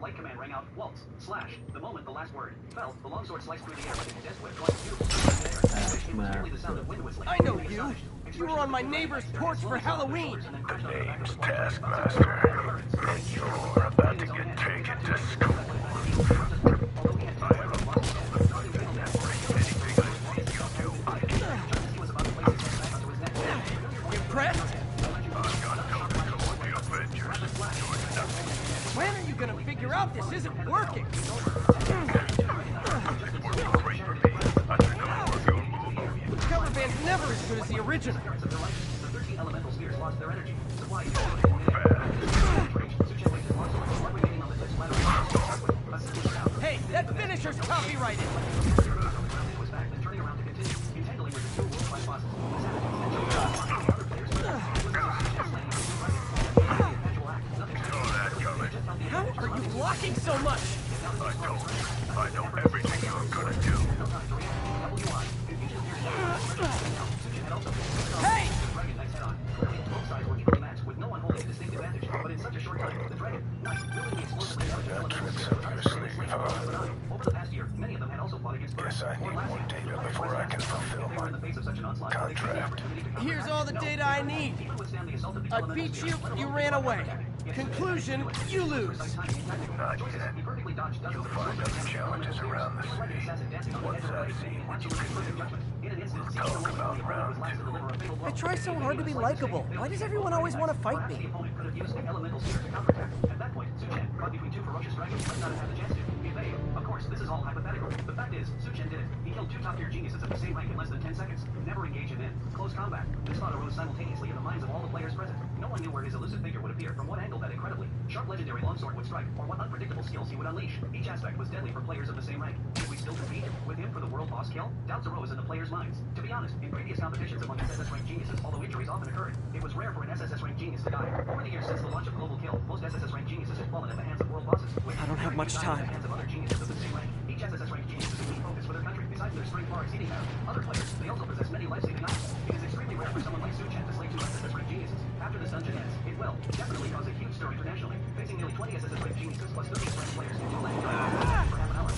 Light command rang out, waltz, slash. The moment the last word fell, the longsword sliced through the air like a death whip, going beautiful. It was merely the sound of wind whistling. I know you! You were on my neighbor's porch for Halloween! The name's Taskmaster, and you're about to get taken to school. I have a muscle that anything I need you do, I can. Impressed? I've got coverage over the Avengers. When are you gonna figure out this isn't working? The cover band's never as good as the original. The 13 elemental spheres lost their energy. Supply Hey, that finisher's copyrighted! How are you blocking so much? I know everything you're gonna do. Hey! Got tricks up your sleeve, huh? Over the past year, many of them had also fought against Guess I need more data before I can fulfill my contract. Here's all the data I need. I beat you, you ran away. Conclusion, you lose. Not yet. You'll find other challenges around the city. Once I've seen what you can do, we'll talk about round 2. I try so hard to be likable. Why does everyone always want to fight me? At that point, Suchen caught between two ferocious dragons, but not have a chance to. Of course, this is all hypothetical. The fact is, Suchen did it. He killed 2 top-tier geniuses of the same rank in less than 10 seconds. Never engaged him in close combat. This thought arose simultaneously in the minds of all the players present. No one knew where his elusive figure would appear, from what angle that incredibly sharp legendary longsword would strike, or what unpredictable skills he would unleash. Each aspect was deadly for players of the same rank. Did we still compete with him for the world boss kill? Doubts arose in the players' minds. To be honest, in previous competitions among SSS rank geniuses, although injuries often occurred, it was rare for an SSS rank genius to die. Over the years since the launch of Global Kill, most SSS rank geniuses have fallen at the hands of world bosses. I don't have much time. Hands of other geniuses of the same rank. Each SSS rank genius is a key focus for their country. Besides their strength far exceeding that, other players, they also possess many life-saving items. It is extremely rare for someone like Suchen to slay 2 SSS rank geniuses. After this dungeon ends, it will definitely cause a huge stir internationally. Facing nearly 20 SSS rank geniuses plus 30 rank players in 2 legendary for half an hour.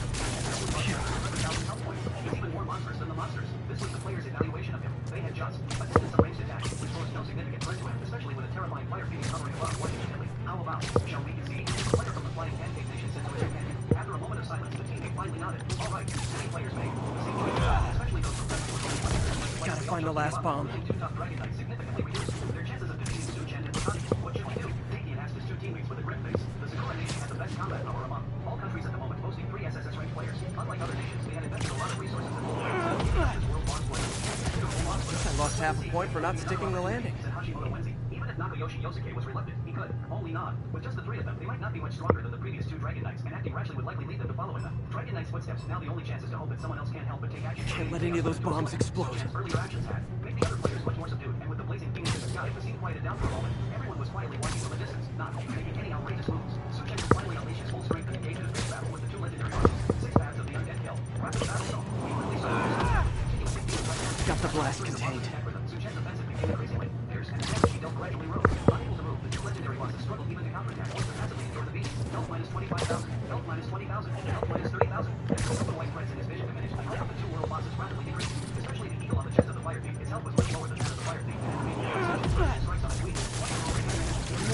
Health points. He's even more monstrous than the monsters. This was the players' evaluation of him. They had just a distance of ranged attack, which posed no significant threat to him, especially with a terrifying fire fiend hovering above quite immediately. How about, shall we concede? The player from the Flying Pancake Nation said to his companion. After a moment of silence, the teammate finally nodded. All right, many players made the same choice, especially those professionals who players. Gotta find the last bomb. 2 top dragon knights significantly reduced their chances of defeating Suchen and Wakani. What should we do? Dakian asked his 2 teammates with a grim face. The Sakura Nation had the best combat power among all countries at the moment, boasting 3 SSS ranked players. Unlike other nations, they had invested a lot of resources in I lost half a point for not sticking the landing. Even if Nakayoshi Yosuke was reluctant, he could only nod. With just the 3 of them, they might not be much stronger than the previous 2 Dragon Knights, and acting rashly would likely lead them to following them. Dragon Knight's footsteps, now the only chance is to hope that someone else can't help but take action. Can't let any of those bombs explode. Earlier actions had made the other players much more subdued, and with the blazing phoenix in the sky, the scene quieted down for a moment. Everyone was quietly watching from a distance, not making any outrageous moves. Suchen could finally unleash his full strength and engage in a fierce battle with the 2 legendary armies. 6 paths of the undead kill. Rapid battle zone. He quickly saw Got the blast contained. Suchen's offensive became increasingly fierce, and the she dealt gradually rose. Unable to move, the 2 legendary bosses struggled even to counterattack, or passively endure the beast. Health minus 25,000, health minus 20,000, health minus 30,000. The scope of the white threads in his vision diminished, and the 2 world bosses rapidly decreased. Especially the eagle on the chest of the fire thief. His health was much lower than that of the fire thief. Strikes on his wings.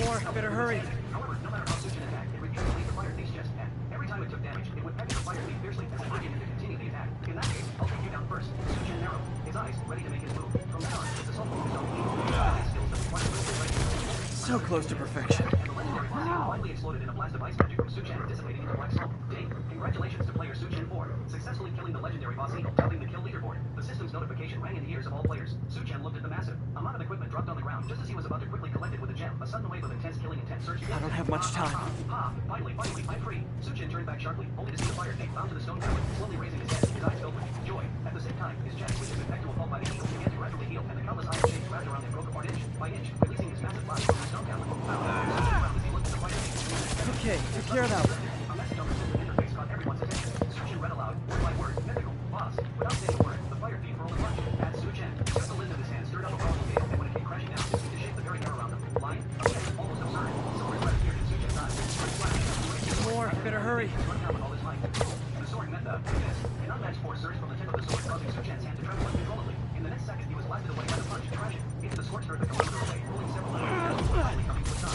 More, better hurry. However, no matter how Suchen attacked, it refused to leave the fire thief's chest, and every time it took damage, it would peck the fire thief fiercely as it urged him to continue the attack. In that case, I'll take you down first. Suchen narrowed, his eyes ready to make his move. From now on, his assault move is So close to perfection. finally exploded in a blast of ice magic from Suchen, dissipating into black smoke. Dave, congratulations to player Suchen 4, successfully killing the legendary boss Eagle, topping the kill leaderboard. The system's notification rang in the ears of all players. Suchen looked at the massive amount of equipment dropped on the ground just as he was about to quickly collect it with a gem. A sudden wave of intense killing intent surged. I don't have much time. Finally, I'm free. Suchen turned back sharply, only to see the fire thief bound to the stone tower, slowly raising his head, his eyes filled with joy. At the same time, his chest, which had been pecked to a pulp by the eagle, began to gradually heal, and the countless iron chains wrapped around him broke apart inch by inch, releasing his massive body from the stone tower. Okay, took care of that one. A message on the system interface caught everyone's attention. Suchen read aloud, word by word, mythical, boss. Without saying a word, the fire thief rolled a punch. At Suchen, just the lid of his hand stirred up a powerful gale, and when it came crashing down, it seemed to shake the very air around them. Blind, okay, almost absurd. Similar threat appeared in Suchen's eyes. More, Better hurry. Running out with all his might. The sword met the miss. An unmatched force surged from the tip of the sword, causing Su Chen's hand to tremble uncontrollably. In the next second, he was blasted away by the punch, crashing into the scorched earth a kilometer away, rolling several hundred meters, finally coming to a stop.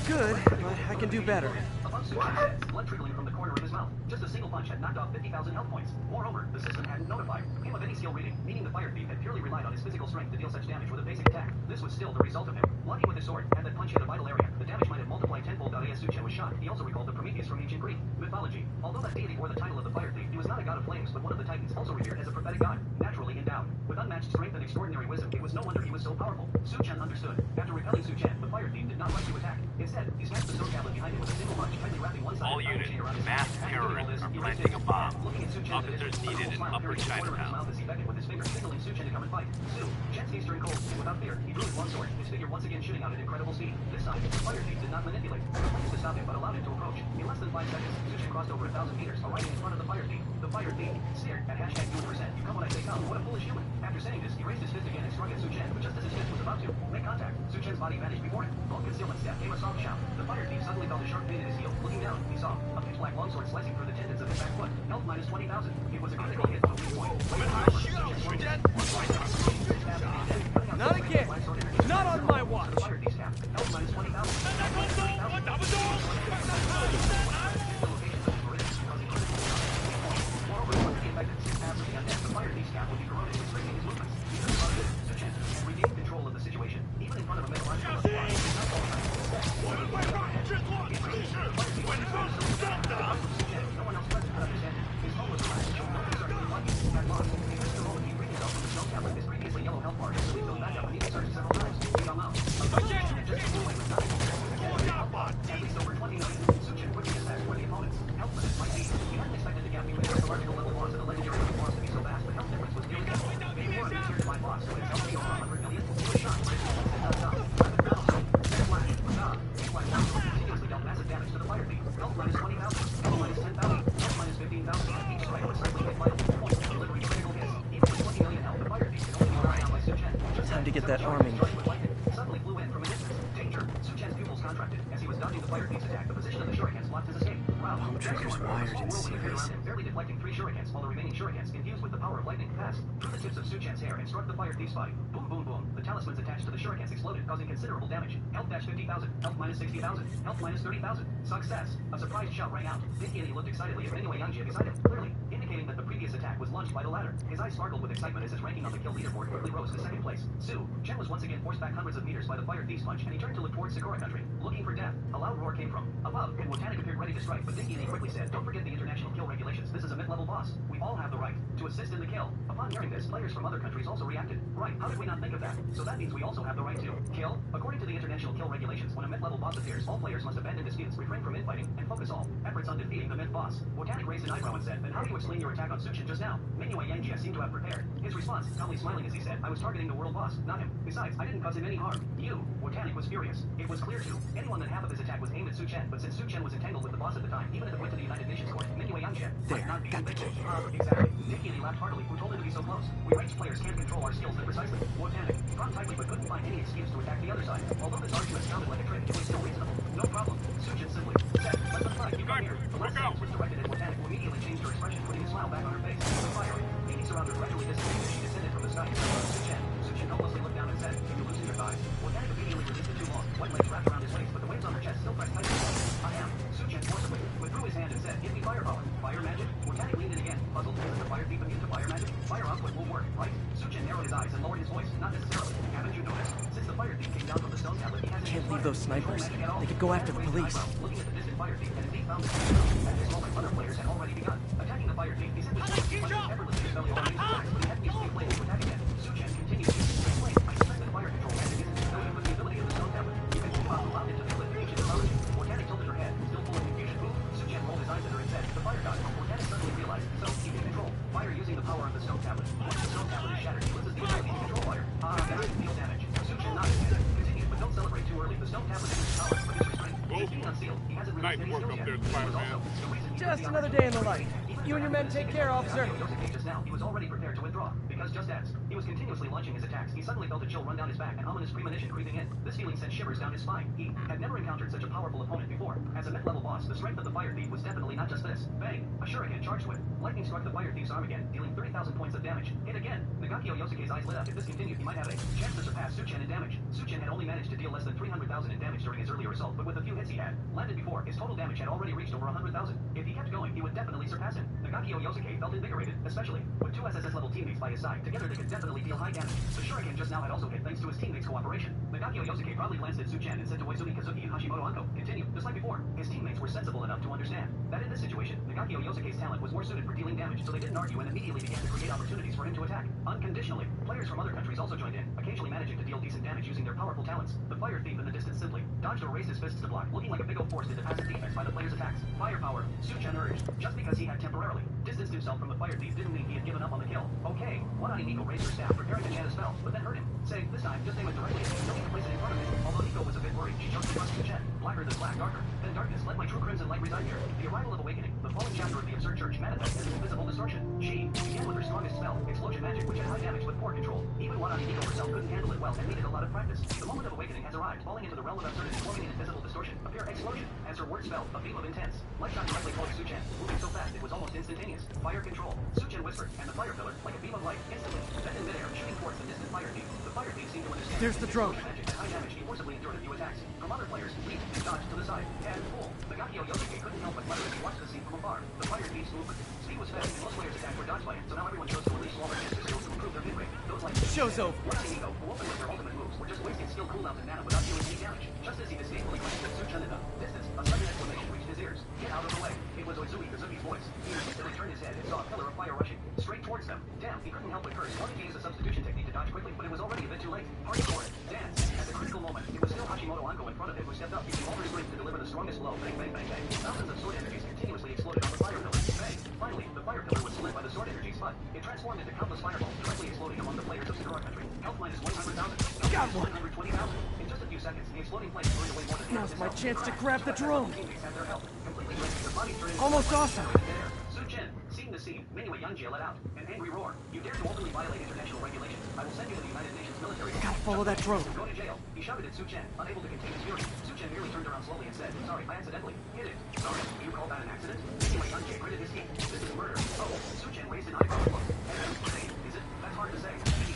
Good, but I can do better. Above Su Chen's head, blood trickling from the corner of his mouth. Just a single punch had knocked off 50,000 health points. Moreover, the system hadn't notified him of any skill rating, meaning the fire thief had purely relied on his physical strength to deal such damage with a basic attack. This was still the result of him blocking with his sword. Had that punch hit a vital area, the damage might have multiplied tenfold. As Su Chen was shot, he also recalled the Prometheus from ancient Greek mythology. Although that deity bore the title of the fire thief, he was not a god of flames, but one of the titans, also revered as a prophetic god, naturally endowed with unmatched strength and extraordinary wisdom. It was no wonder he was so powerful. Su Chen understood. After repelling Su Chen, the fire thief did not rush to attack. Instead, he smashed the stone tablet behind him with a single punch, tightly wrapping one side All of the units, chain around his mass neck. terrorists are planting a bomb. Looking at Su Chen's Officers needed in Upper Chinatown. as he beckoned with his finger, signaling Su Chen to come and fight. Su Chen's face turned cold, and without fear, he drew his long sword, his figure once again shooting out at incredible speed. This time, the fire thief did not manipulate the flames to stop him, but allowed him to approach. In less than 5 seconds, Su Chen crossed over 1,000 meters, arriving in front of the fire thief. The fire thief stared at hashtag #%. You come when I say come. What a foolish human. After saying this, he raised his fist again and struck at Su Chen, but just as his fist was about to make contact, Su Chen's body vanished before him. From concealment step came a soft shout. The fire thief suddenly felt a sharp pain in his heel. Looking down, he saw a pitch black longsword slicing through the tendons of his back foot. Health minus 20,000. It was a critical hit on the weak point. Not again. Not on my watch. The fire thief's cap. Health minus 20,000. The fire thief's cap would be corroded, restricting his movements. Su Chen regained control of the situation, even in front of a mythological squad. No one else present could understand him. His tone was relaxed, showing no concern in what he had lost. In just a moment, he freed himself from the stone tablet, his previously yellow health bar, so he filled back up and he searched several times. He fell out. A punch and just blew away with nothing. At least over 20 million. Su Chen quickly assessed where the opponent's health limits might be. He hadn't expected the gap between the mythological level boss and the legendary level boss to be so vast, but health difference was nearly equal. Before the tier divine boss, when his health was over 100 million, he was shocked, but his movements did not stop. Rapid battle scope, flash, continuously dealt massive damage to the fire thief. Health minus 20,000, health minus 10,000, health minus 15,000. Each strike was cycling hit vital point, delivering critical hits. Even with 20 million health, the fire thief could only be brought down by Su Chen. Time to get that arm in. Suddenly flew in from a distance. Danger! Su Chen's pupils contracted. As he was dodging the fire thief's attack, the position of the shurikens blocked his escape. Wow. Bomb trigger's wired in series. Barely deflecting 3 shurikens, while the remaining shurikens, infused with the power of lightning, passed through the tips of Su Chen's hair and struck the fire thief's body. Boom, boom, boom. The talismans attached to the shurikens exploded, causing considerable damage. Health dash 50,000. Health minus 60,000. Health minus 30,000. Success! A surprised shout rang out. Dinky and he looked excitedly at Minwei Yanjie beside him, clearly indicating that the previous attack was launched by the latter. His eyes sparkled with excitement as his ranking on the kill leaderboard quickly rose to 2nd place. Su Chen was once again forced back hundreds of meters by the fire thief's punch, and he turned to look towards Sakura country, looking for death. A loud roar came from above, and Wotanic appeared ready to strike, but Dinky and he quickly said, "Don't forget the international kill regulations. This is a mid-level boss. We all have the right to assist in the kill." Upon hearing this, players from other countries also reacted. Right, how did we not think of that? So that means we also have the right to kill? According to the international kill regulations, when a mid-level boss appears, all players must abandon disputes, refrain from infighting, and focus all efforts on defeating the mid-boss. Wotanic raised an eyebrow and said, "Then how do you explain your attack on Su Chen just now?" Minwei Yanjie seemed to have prepared his response, calmly smiling as he said, "I was targeting the world boss, not him. Besides, I didn't cause him any harm. You." Wotanic was furious. It was clear to anyone that half of his attack was aimed at Su Chen, but since Su Chen was entangled with the boss at the time, even if it went to the United Nations Court, Minwei Yanjie might not be convicted. Exactly. Dinky and he laughed heartily. Who told him to be so close? We ranged players can't control our skills that precisely. Wotanic dropped tightly but couldn't find any excuse to attack the other side. Although this argument sounded like a trick, it was still reasonable. No problem. Su Chen simply said, "Let them fight. You come here." The last sentence was directed at Wotanic, who immediately changed her expression, putting a smile back on her face. Fire. Dinky surrounded gradually dissipated as she descended from the sky. Su Chen. Su Chen helplessly looked down and said, "Can you loosen your thighs?" Wotanic immediately resisted too long. White legs wrapped around his waist, but the waves on her chest still pressed tightly. "I am." Su Chen forcibly withdrew his hand and said, "Give me firepower." Fire magic? Wotanic leaned in again, puzzled. Isn't the fire thief immune to fire magic? Fire output will work, right? Su Chen narrowed his eyes and lowered his voice. Not necessarily. Haven't you noticed? Since the fire thief came down from the stone tablet, he hasn't Can't leave those snipers. They could go after the police. Looking at the distant fire thief, and indeed found it. At this moment, other players had already begun attacking the fire thief. He simply effortlessly his belly over his eyes, but he hadn't used the flame to attack again. Su Chen continued to explain, "I suspect that fire control magic isn't familiar with the ability of the stone tablet. You can keep on allowed it to feel it in ancient mythology." Wotanic tilted her head, still full of confusion. Su Chen rolled his eyes at her and said, "The fire god." Wotanic suddenly realized, so he can control fire using the power of the stone tablet. Once the stone tablet is shattered, he loses the ability to control fire. Then I can feel damage. Su Chen nodded and continued, "But don't celebrate too early. The stone tablet is his power, but it's restrained. He's being unsealed. He hasn't released any skills yet. This was also the reason he Just another day in the life. Even You and your men take care, officer. Yosuke just now, he was already prepared to withdraw, because just as he was continuously launching his attacks, he suddenly felt a chill run down his back, an ominous premonition creeping in. This feeling sent shivers down his spine. He had never encountered such a powerful opponent before. As a mech-level boss, the strength of the fire thief was definitely not just this. Bang! A shuriken charged with. Lightning struck the fire thief's arm again, dealing 30,000 points of damage. Hit again. Nagakio Yosuke's eyes lit up. If this continued, he might have a chance to surpass Suchen in damage. Suchen had only managed to deal less than 300,000 in damage during his earlier assault, but with the few hits he had landed before, his total damage had already reached over 100,000. If he kept going, he would definitely surpass him. Nagakio Yosuke felt invigorated, especially with two SSS-level teammates by his side. Together, they could definitely deal high damage. The shuriken just now had also hit thanks to his teammates' cooperation. Nagakio Yosuke proudly glanced at Suchen and said to Koizumi Kazuki and Hashimoto Anko, continue. Just like before, his teammates were sensible enough to understand that in this situation, Nagakio Yosuke's talent was more suited for dealing damage, so they didn't argue and immediately began to create opportunities for him to attack. Unconditionally, players from other countries also joined in, occasionally managing to deal decent damage using their powerful talents. The fire thief in the distance simply dodged or raised his fists to block, looking like a big old force into passive defense by the player's attacks. Firepower, Suchen urged. Just because he had temporarily distanced himself from the fire thief didn't mean he had given up on the kill. Okay, Wadani Nico raised her staff, preparing to chant a spell, but then heard him, saying, this time, just aim it directly at me, don't even place it in front of him. Although Nico was a bit worried, she chose to trust Suchen. Blacker than black, darker than darkness, let my true crimson light reside here. The arrival of awakening, the fallen chapter of the absurd church manifests as an invisible distortion. She began with her strongest spell, explosion magic, which had high damage but poor control. Even Wadani Nico herself couldn't handle it well and needed a lot of practice. The moment of awakening has arrived, falling into the realm of absurdity, forming an invisible distortion. Appear explosion. As her word spelled, a beam of intense light shot directly towards Suchen, moving so fast it was almost instantaneous. Fire control. Suchen whispered, and the fire pillar, like a beam of light, instantly, then in midair, shooting towards the distant fire thief. The fire thief seemed to understand. There's the drone. Magic and high damage, he forcibly endured a few attacks. From other players, leaped and dodged to the side. And pull. Nagakio Yosuke couldn't help but mutter as he watched the scene from afar. The fire thief's movement. Speed was fast, and most players' attacks were dodged by him, so now everyone chose to unleash smaller chances to improve their hit rate. Those like Show's over. Wadani Nico, who opened with their ultimate moves, were just wasting skill cooldowns and mana without dealing any damage. Just as he disdainfully glanced at Suchen in the distance, a sudden exclamation reached his ears. Get out of the way. It was Koizumi Kazuki's voice. He instantly turned his head and saw a pillar of fire rushing straight towards them. Damn, he couldn't help but curse, wanting to use a substitution technique to dodge quickly, but it was already a bit too late. Hardcore, dance. At the critical moment, it was still Hashimoto Anko in front of him who stepped up, using all her strength to deliver the strongest blow. Bang, bang, bang, bang. Thousands of sword energies continuously exploded on the fire pillar. Bang. Finally, the fire pillar was split by the sword energies, but it transformed into countless fireballs, directly exploding among the players of Sakura Country. Health minus 100,000. Got one. 120,000. In just a few seconds, the exploding flames burned away more than half Now's his my health. chance to grab the drone. Teammates had their health completely drained, their bodies turned into Almost awesome. Suchen, seeing the scene, Mingwei Yanjie let out an angry roar. You dare to openly violate international regulations. I will send you to the United Nations military. Gotta follow that drone. Go to jail. He shouted at Suchen, unable to contain his fury. Suchen merely turned around slowly and said, sorry, I accidentally hit it. Sorry, do you call that an accident? Mingwei Yanjie gritted his teeth. This is murder. Oh, Suchen raised an eyebrow. Look, and then insane, is it? That's hard to say.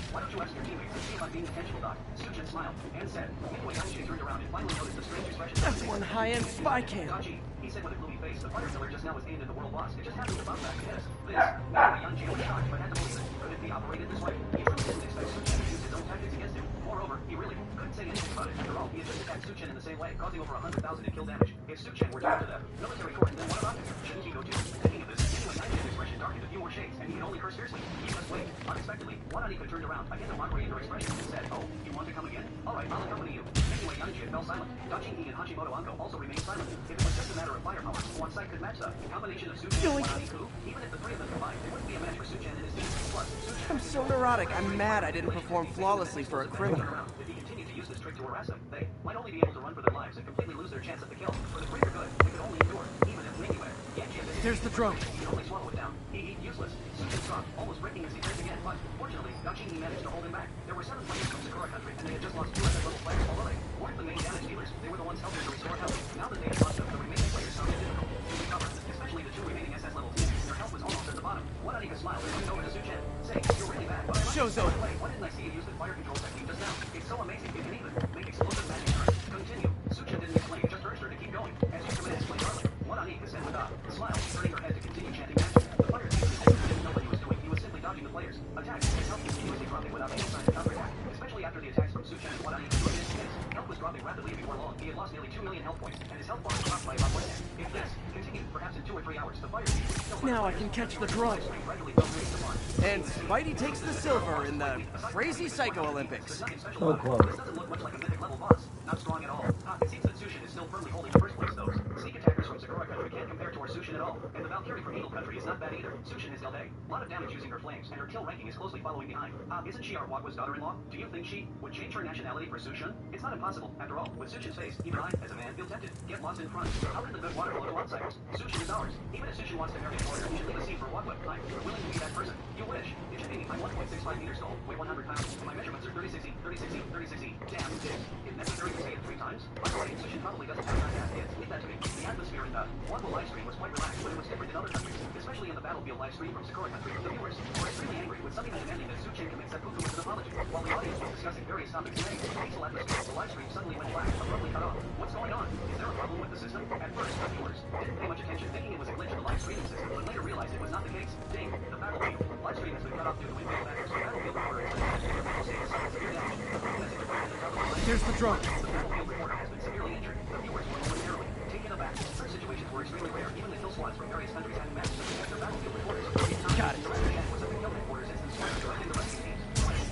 Why don't you ask your teammates and see if I'm being intentional, Doc? Suchen smiled and said, Mingwei Yanjie turned around and finally noticed the strange expression. That's one high-end spy cam. Dachi, he said with a gloomy face, the fire pillar just now was aimed at the world boss. It just happened to bounce back and hit us. This, Mingwei Yanjie was shocked, but had to believe it. Could it be operated this way? He truly didn't expect Suchen to use his own tactics against him. Moreover, he really couldn't say anything about it. After all, he had just attacked Suchen in the same way, causing over 100,000 in kill damage. If Suchen were doomed to the military court, then what about him? Shouldn't he go too? Thinking of this, Mingwei Yanjie's expression darkened a few more shades, and he could only curse fiercely. He just wait. Unexpectedly, Wadani turned around, a hint of mockery in her expression, and said, oh, you want to come again? Alright, I'll accompany you. Mingwei Yanjie fell silent. Dachi and Hashimoto Anko also remained silent. If it was just a matter of firepower, one side could match the combination of Suchen and Wadani Ku, even if the three of them combined, it wouldn't be a match for Suchen and his team. Plus, Suchen I'm so neurotic. I'm mad I didn't perform flawlessly for a criminal. if he continued to use this trick to harass them, they might only be able to run for their lives and completely lose their chance at the kill. For the greater good, they could only endure, even if Mingwei Yanjie had There's the drone. he could only swallow it down. He useless. Suchen saw, almost breaking his defense again, but fortunately, Dachi managed to hold him back. There were 7 players from Sakura Country, and they had just lost 2 other level players, although they weren't the main damage dealers. They were the ones helping to restore health. Now that they had lost them, the remaining players found it difficult to recover, especially the 2 remaining SS level teams. Their health was almost at the bottom. Wadani smiled and looked over to Suchen, saying, you're really bad, but I like Show's it. By over. the way, why didn't I see you use the fire control technique just now? It's so amazing. It can even make explosive magic turns. Continue. Suchen didn't explain, just urged her to keep going. As Suchen explained earlier, Wadani said with a smile, turning her head to continue chanting magic. The fire thief didn't know what he was doing. He was simply dodging the players' attacks. His health continuously dropping without any sign of counterattack, especially after the attacks from Suchen and Wadani. His health was dropping rapidly before long. He had lost nearly 2 million health points, and his health bar dropped by about 1/10. If this continued, perhaps in 2 or 3 hours, the fire thief would still Now I can catch the drone. gradually build raised upon. And Spidey takes the silver in the Crazy Psycho Olympics. Oh, close. This doesn't look much like a mythic level boss. Not strong at all. It seems that Suchen is still firmly holding the first place, though. Sneak attackers from Sakura Country can't compare to our Sushin at all, and the Valkyrie from Eagle Country is not bad either. Sushin is dealt A lot of damage using her flames, and her kill ranking is closely following behind. Isn't she our Wakwa's daughter-in-law? Do you think she would change her nationality for Sushin? It's not impossible. After all, with Sushin's face, even I, as a man, feel tempted. Get lost in front. How can the good water flow to outsiders? Sushin is ours. Even if Sushin wants to marry a warrior, he should leave a seat for Wakwa. I'm willing to be that person. You wish. It should be me. I'm 1.65 meters tall, weigh 100 pounds, and my measurements are 36E, 36E, 36E. Damn, dicks. If necessary to say it 3 times. By the way, Sushin probably doesn't have time to ask kids. Leave that to me. The atmosphere in the Wakwa live stream was quite relaxed, but it was different in other countries, especially in the Battlefield live stream from Sakura Country. The viewers were extremely angry with something demanding that Suchin commit seppuku with an apology. While the audience was discussing various topics today, the peaceful atmosphere of the live stream suddenly went black, abruptly cut off. What's going on? Is there a problem with the system? At first, the viewers didn't pay much attention, thinking it was a glitch in the live streaming system, but later realized it was not the case. Ding! The Battlefield live stream has been cut off due to infield factors. The Battlefield reporter There's the drone. The Battlefield reporter has been severely injured. The viewers were momentarily taken aback. Such situations were extremely rare. Even the kill squads from various countries had matched to protect their Battlefield reporters. Got it. The was at the kill reporters instance directing the rescue teams.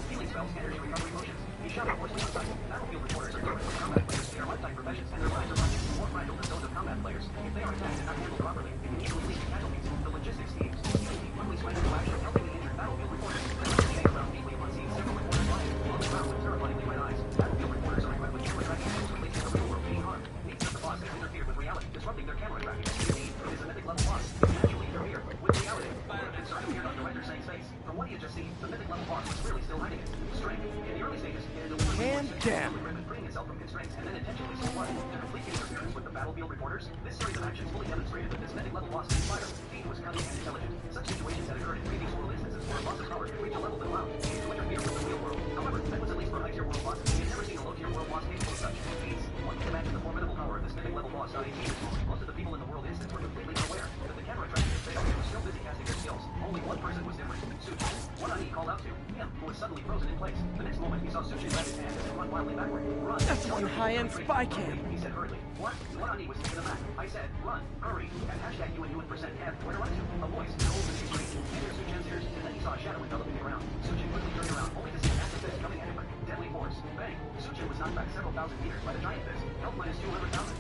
Healing spells, energy recovery potions. He shouted hoarsely outside. Battlefield reporters are different from combat players. They are lifetime professions, and their lives are much more fragile than those of combat players. If they are attacked and not handled properly, it can easily lead to casualties. The logistics teams quickly sprang into action, helping the injured Battlefield reporters. They were staying around deeply upon seeing several reporters lying on the ground with terrifyingly red eyes. Battlefield reporters are equipped with camera tracking systems when they see the real world being harmed. Needs that the boss has interfered with reality, disrupting their camera tracking. Indeed, it is a mythic level boss. It can actually interfere with reality. Concern appeared on director Sang's face. From what he had just seen, the mythic level boss was really still hiding its strength. In the early stages, it had And damn. freeing itself from constraints, and then intentionally so what? To complete the interference with the Battlefield reporters, this series of actions fully demonstrated that this mythic level boss is Spider. He was cunning and intelligent. Such situations had occurred in previous world instances where a boss's power could reach a level that allowed him to interfere with the real world. However, that was at least for high-tier world bosses. He had never seen a low-tier world boss capable of such feats. One can imagine the formidable power of this mythic level boss. Most of the people in the world instance were completely unaware that the camera tracking had failed. They were still busy casting their skills. Only one person was different. Suchin. One Ani called out to him, who was suddenly frozen in place. The next moment, he saw Suchin grab his hand and run wildly backward. Run! That's one high-end spy cam. He said hurriedly. What? One Ani was taken aback. I said, run, hurry, and hashtag you and you and percent F. Where to run to? A voice in old Mr. Green. Entered Suchin's ears, and then he saw a shadow enveloping the ground. Suchin quickly turned around, only to see a massive fist coming at him with deadly force. Bang! Suchin was knocked back several thousand meters by the giant fist. Health minus 200,000.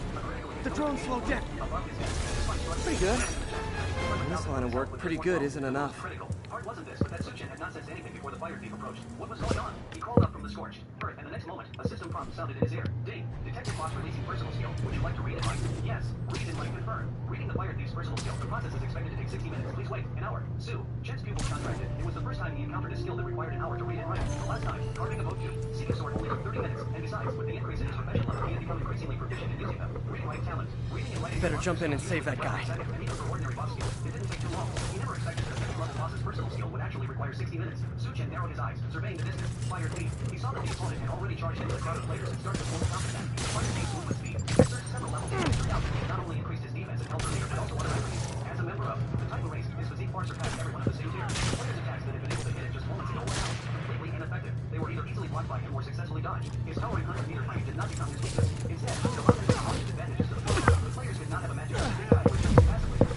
The drone slowed down. Above his head. This punch struck Pretty good. This line of work, pretty good isn't enough. Critical. Hard wasn't this, but that Suchin had not sensed anything before the fire thief approached. What was going on? He crawled up from the scorched earth, and the next moment, a system prompt sounded in his ear. Ding! Detective boss releasing personal skill. Would you like to read it, Mike? Yes. Read and Mike confirm. Reading the fire thief's personal skill. The process is expected to take 60 minutes. Please wait. An hour. Sue. Chen's pupil contracted. It was the first time he encountered a skill that required an hour to read and write. The last time, carving a boat cube. Seeking sword only took 30 minutes. And besides, with the increase in his professional level, he had become increasingly proficient in using them. Reading writing talent. Reading and writing. Better jump in and save that guy. And even for ordinary boss skill, it didn't take too long. He never expected that a second level boss's personal skill would actually require 60 minutes. Suchin narrowed his eyes, surveying the distance. Fire thief. He saw that the opponent had already charged into the crowd of players and started to form a counterattack. Fire thief's movement speed. He searched several levels and turned out that he had not only increased his defense and held the leader, but also other abilities. As a member of the Titan race, his physique far surpassed everyone of the same tier. The players' attacks that had been able to hit him just moments ago were now completely ineffective. They were either easily blocked by him or successfully dodged. His towering 100-meter height did not become his weakness. Instead, the other advantages to the player. The players could not have imagined that big guy would just passively.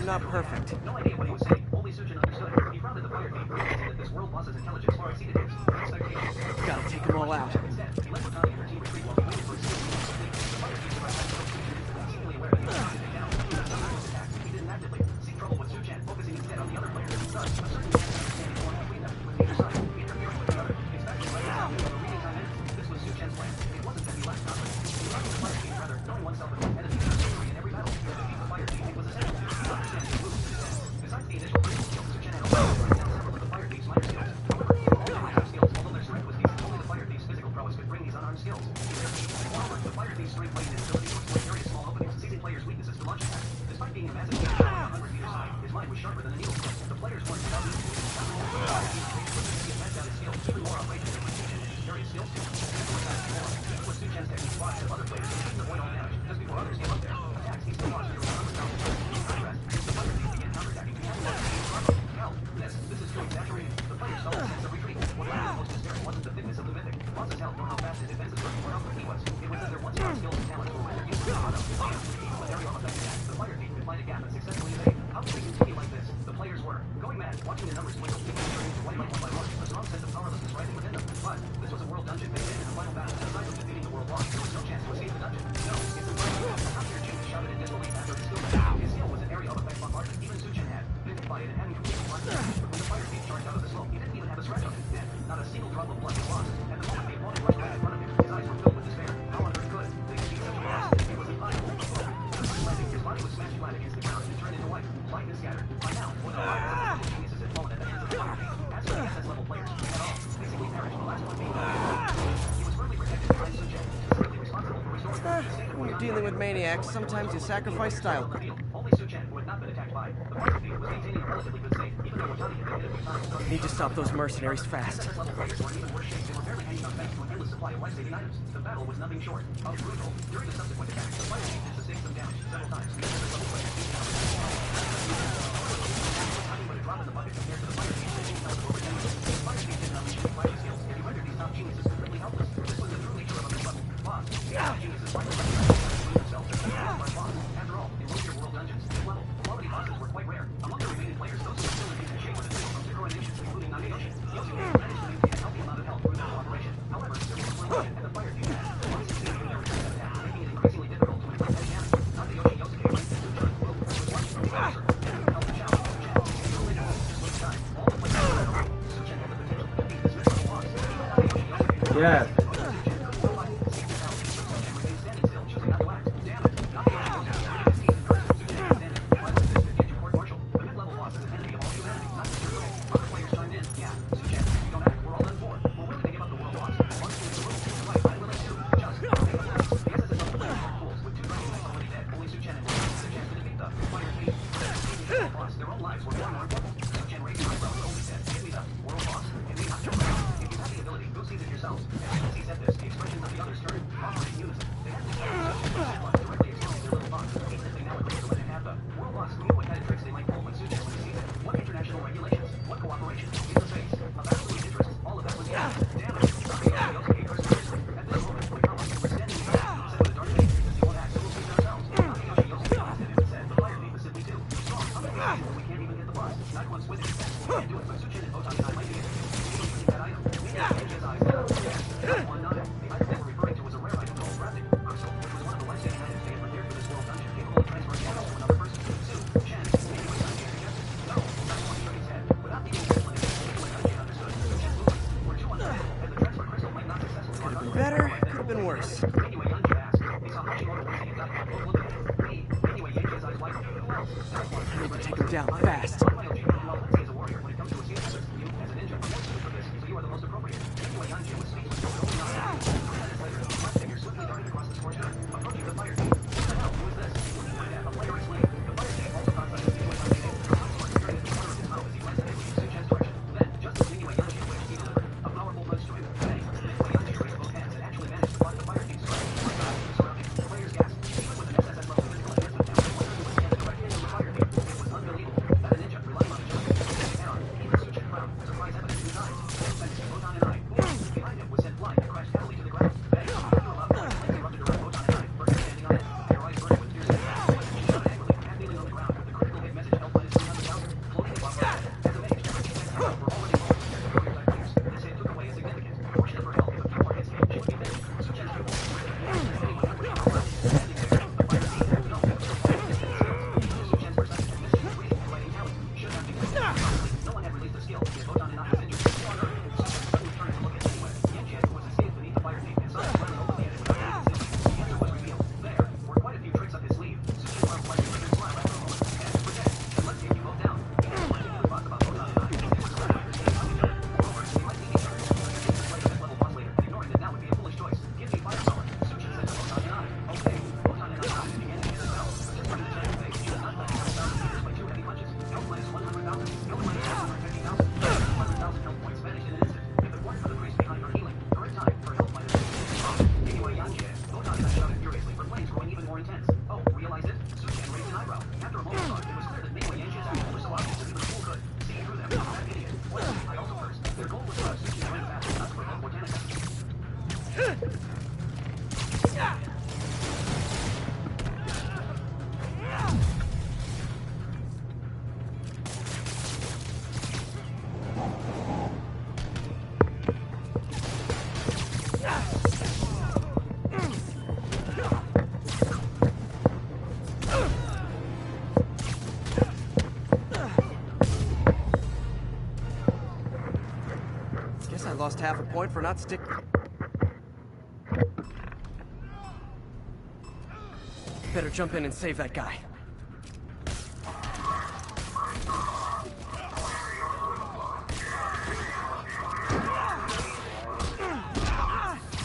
not perfect. No idea what he was saying. Only Sujin understood. He frowned at the fire team, realizing that this world boss's intelligence far exceeded his expectations. Gotta take them all out. Instead, he let Botani and her team retreat while he waited for his skill to complete. The fire team survived by Sujin, seemingly aware that he was trying to take down. He was attacked. He didn't actively seek trouble with Sujin, focusing instead on the other players. Thus, a certain misunderstanding formed between them, with either side interfering with the other, especially by the sound of a reading time minutes. This was Sujin's plan. It wasn't that he lacked confidence. He liked the fire team, rather, knowing oneself as an enemy and victory in every battle. To defeat the fire team, it was essential to understand his moves instead. Besides the initial critical skills, Sujin had also written down several of the fire thief's minor skills. However, they all didn't have skills, although their strength was decent. Only the fire thief's physical prowess could bring these unarmed skills. Moreover, the fire thief's strength lay in his ability to exploit various small openings, seizing players' weaknesses to launch attacks. Despite being a massive player, 100 meters high, his mind was sharper than a needle. The players weren't without each other. He had out his skills, even more outrageous than Sujin's various skills. Even with Sujin's technique spotted of other players, he couldn't avoid all damage just before others came up there. Attacks he still launched through 100,000 pounds. In contrast, the fire thief began counterattacking. Hell, this is too exaggerated. The players felt a sense of retreat. What made them most hysterical wasn't the thickness of the mythic, Boss's health, nor how fast his defenses were, or how quick he was. It was that their once-found skills and talents were rendered useless on them. Even when area affected that, the fire thief could find a gap and successfully evade. How could they continue like this? The players were going mad, watching the numbers dwindle, people turning into white light one by one. A strong sense of powerlessness rising within them. But this was a world dungeon phase in the final battle. Aside from defeating the world boss, there was no chance to escape the dungeon. No, it's impossible. A top-tier chief shouted in disbelief after his skill set. His skill was an area of effect bombardment. Even Sujin had been quiet and hadn't completed one. But when the fire thief charged out of the smoke, he didn't even have a scratch on his head. Not a single drop of blood was lost. At the moment the opponent rushed right in front of him, his eyes were filled with despair. How on earth could they defeat such a boss? It was impossible. His body was smashed flat against the ground and turned into white. Light and scattered. By now, more than 500 geniuses had fallen at the hands of the fire thief. As for the SS level players, they had all basically perished. The last one being he was firmly protected by Sujin, specifically responsible for restoring the state of When you're dealing with maniacs, sometimes you sacrifice style. Only Sujin, who had not been attacked by the fire thief, was maintaining a relatively good state, even though Botani had been hit a few times. Need to stop those mercenaries fast. SS level players were in even worse shape. They were barely hanging on thanks to an endless supply of life-saving items. The battle was nothing short of brutal. During the subsequent attack, the fire thief did sustain some damage several times. The SS level players beat down but a drop in the bucket compared to the fire thief. The fire thief did not reach any fighting skills, and he rendered these top geniuses completely helpless. This was the true nature of a mid-level boss. Geniuses finally recognized themselves as the smart boss. After all, in low-tier world dungeons, mid-level, quality bosses were quite rare. Among the remaining players, those who were still in decent shape were the trio from Sakura Nation, including Nagayoshi. Yosuke managed to maintain a healthy amount of health through their cooperation. However, there was one legend, and the fire thief had one succeeded in their return attack, making it increasingly difficult to inflict any damage. Nagayoshi, Yosuke, went to Sujin, who was watching from closer, and held the challenge of Sujin. No later, just one time, all the players were at home. Sujin had the potential to defeat this mid-level boss. Nagayoshi, Yosuke, Yeah. their own lives were far more important. Sujin raised his eyebrows, only said, "Give me the world boss, and we have to win. If you have the ability, go seize it yourselves." As soon as he said this, the expressions of the others turned, offering unison. They had this directly exposing their little boss. Even if they now agreed to let him have the world boss, who knew what kind of tricks they might pull when Sujin would seize it? What international regulations? What cooperation? In the face of absolute interest, all of that was damage. Yosuke cursed fiercely. At this moment, when Carlos were standing beside him, said with a dark face, "This won't act, so we'll seize it ourselves." Yosuke glanced at him and said, "The fire thief is simply too strong. How many people we can't even get the boss? Not once with it. We can't do it, but Sujin and Botani and I might be able to. We can that item. We can change his eyes. One nodded. The item they were referring to was a rare item called Graphic Crystal, which was one of the life-saving items they had prepared for this world dungeon, capable of transferring damage to another person. Sue, Chen, maybe it was Sanjay suggested. No, that's one shook his head. Without needing an explanation, only Sanjay understood. Chen's movements were too unstable, and the transfer crystal might not successfully Could have been better, could have been worse. Anyway, Sanjay asked. He saw Hashimoto racing and got one look at it. Me. Anyway, Yankee's eyes wide open. Who else? There was one. I need to take him down fast. Well, Lindsay is a warrior when it comes to his skills. You, as a ninja, are more suited for this, so you are the most appropriate. Anyway, Yanji was speechless, but only not. 3 minutes later, a black figure swiftly darted across the scorched earth, approaching the fire team. What the hell? Who is this? A player explained. The fire team also caught sight of Niue Yanji, some sort staring at the corner of his mouth as he glanced at it in Sujin's direction. Then, just as Niue Yanji wished, he delivered a powerful punch to him. Bang! Niue Yanji raised both hands and actually managed to block the fire team's strike. Surrounding, the players gasped. Even with an SSS level physical enhancement down, one person was standing direct into the fire team. It was unbelievable. That a ninja, lost half a point for not stick. Better jump in and save that guy.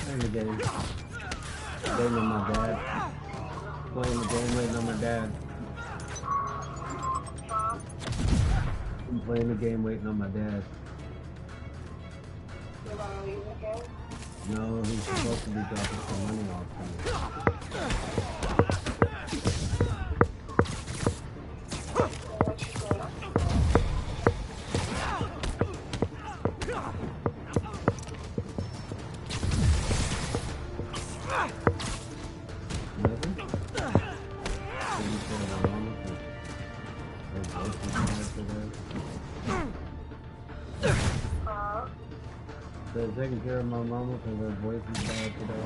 Playing the game. Waiting on my dad. Playing the game, waiting on my dad. I'm playing the game, waiting on my dad. No, he's supposed to be dropping some money off to me. They're taking care of my mama because her voice is bad today.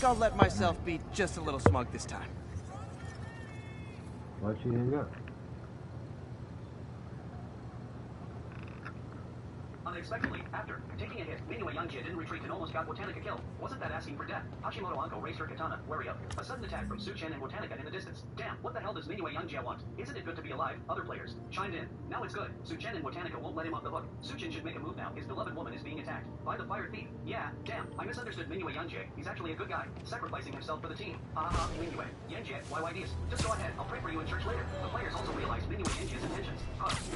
I'll let myself be just a little smug this time. Why'd she hang up? Unexpectedly, after taking a hit, Minue Yanjie didn't retreat and almost got Botanica killed. Wasn't that asking for death? Hashimoto Anko raised her katana, wary of a sudden attack from Suchen and Botanica in the distance. Damn, what the hell does Minue Yanjie want? Isn't it good to be alive? Other players chimed in. Now it's good. Suchen and Botanica won't let him off the hook. Suchen should make a move now. His beloved woman is being attacked by the fired thief. Yeah, damn, I misunderstood Minue Yanjie. He's actually a good guy, sacrificing himself for the team. Minue Yanjie, YYDs. Just go ahead, I'll pray for you in church later. The players also realized Minue Yanjie's intentions.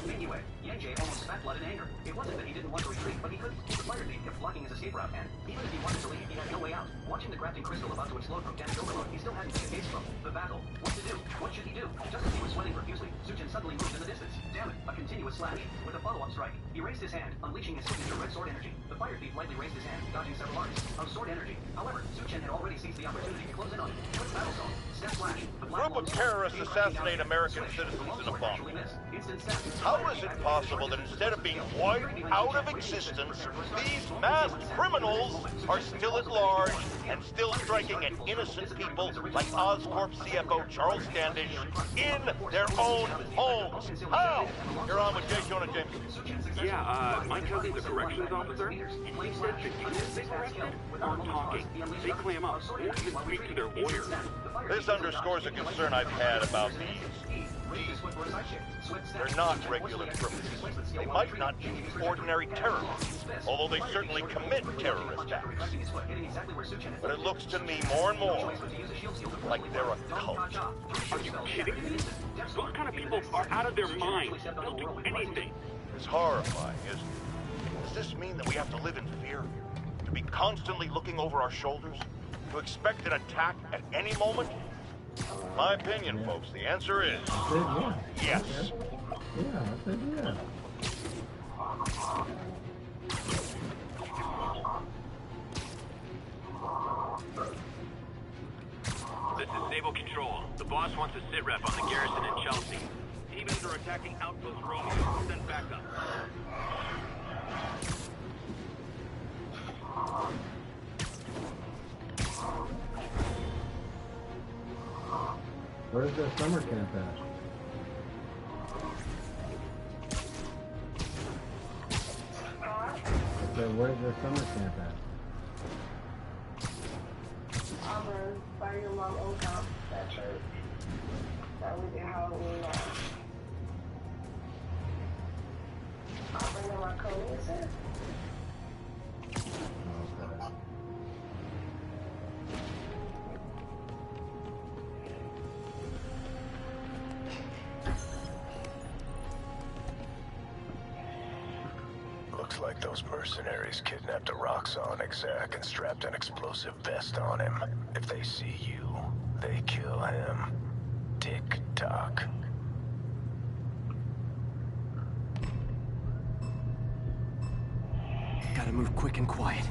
Minue Yanjie almost spat blood in anger. It wasn't that he didn't want to retreat, but he couldn't. The fire thief kept blocking his escape route, and even if he wanted to leave, he had no way out. Watching the grafting crystal about to explode from damage overload, he still hadn't escaped from the battle. What to do? What should he do? Just as he was sweating profusely, Suchen suddenly moved in the distance. Damn it, a continuous slash. With a follow-up strike, he raised his hand, unleashing his signature red sword energy. The fire thief lightly raised his hand, dodging several arcs of sword energy. However, Suchen had already seized the opportunity to close in on him. Quick battle zone. Step flash. The Group of terrorists assassinate American citizens in a bomb. How is it possible that instead of being wiped out of existence, these masked criminals are still at large and still striking at innocent people like Oscorp CFO Charles Standish in their own homes? How? You're on with J. Jonah Jameson. Yeah, my cousin's a corrections officer, and he said the youths they arrested aren't talking. They clam up, won't even speak to their lawyers. This underscores a concern I've had about these. They're not regular criminals. They might not be ordinary terrorists, although they certainly commit terrorist acts. But it looks to me more and more like they're a cult. Are you kidding me? Those kind of people are out of their minds. They'll do anything. It's horrifying, isn't it? Does this mean that we have to live in fear? To be constantly looking over our shoulders? To expect an attack at any moment? My opinion, folks, the answer is yes. Yeah, I said yeah. This is Sable Control. The boss wants a sit rep on the garrison in Chelsea. Demons are attacking outpost Romeo. Send backup. Where's the summer camp at? I said, where's the summer camp at? By your mom old house, that church. That we did Halloween at. I'll bring in my coat, is it? Okay. Looks like those mercenaries kidnapped a Roxxon exec and strapped an explosive vest on him. If they see you, they kill him. Tick-tock. Gotta move quick and quiet.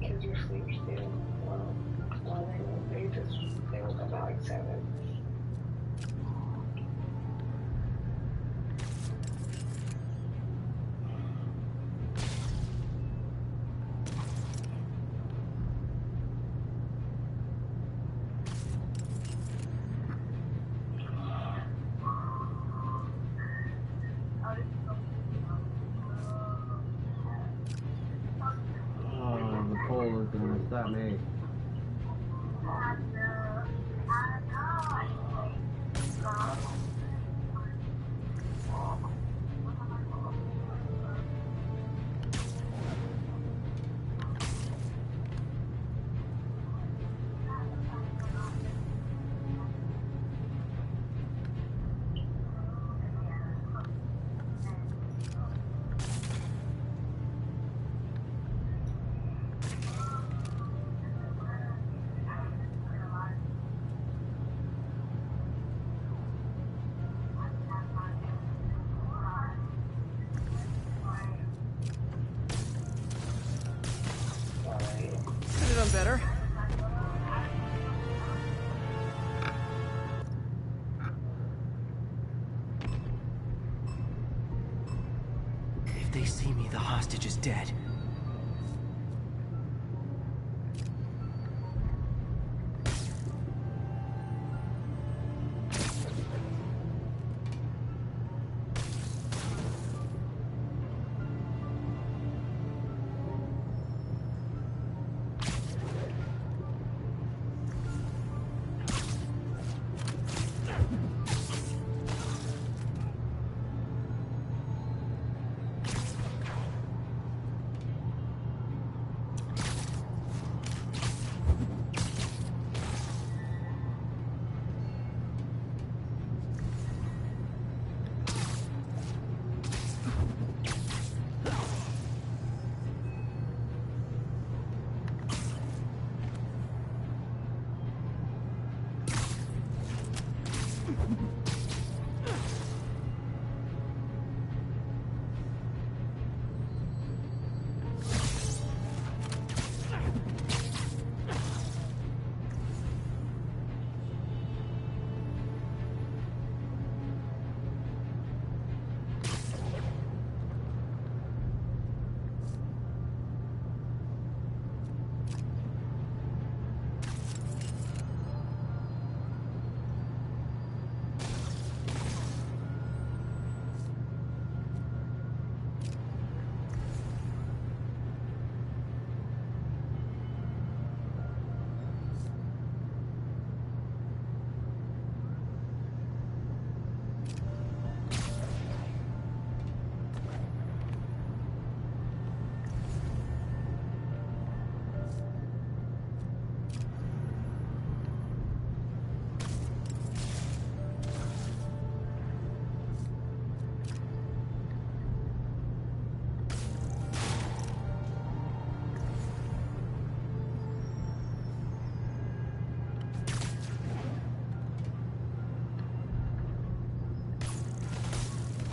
Kids are asleep still. Well, they woke up at like 7. Oh, the pole is gonna stop me. Could have done better. If they see me, the hostage is dead.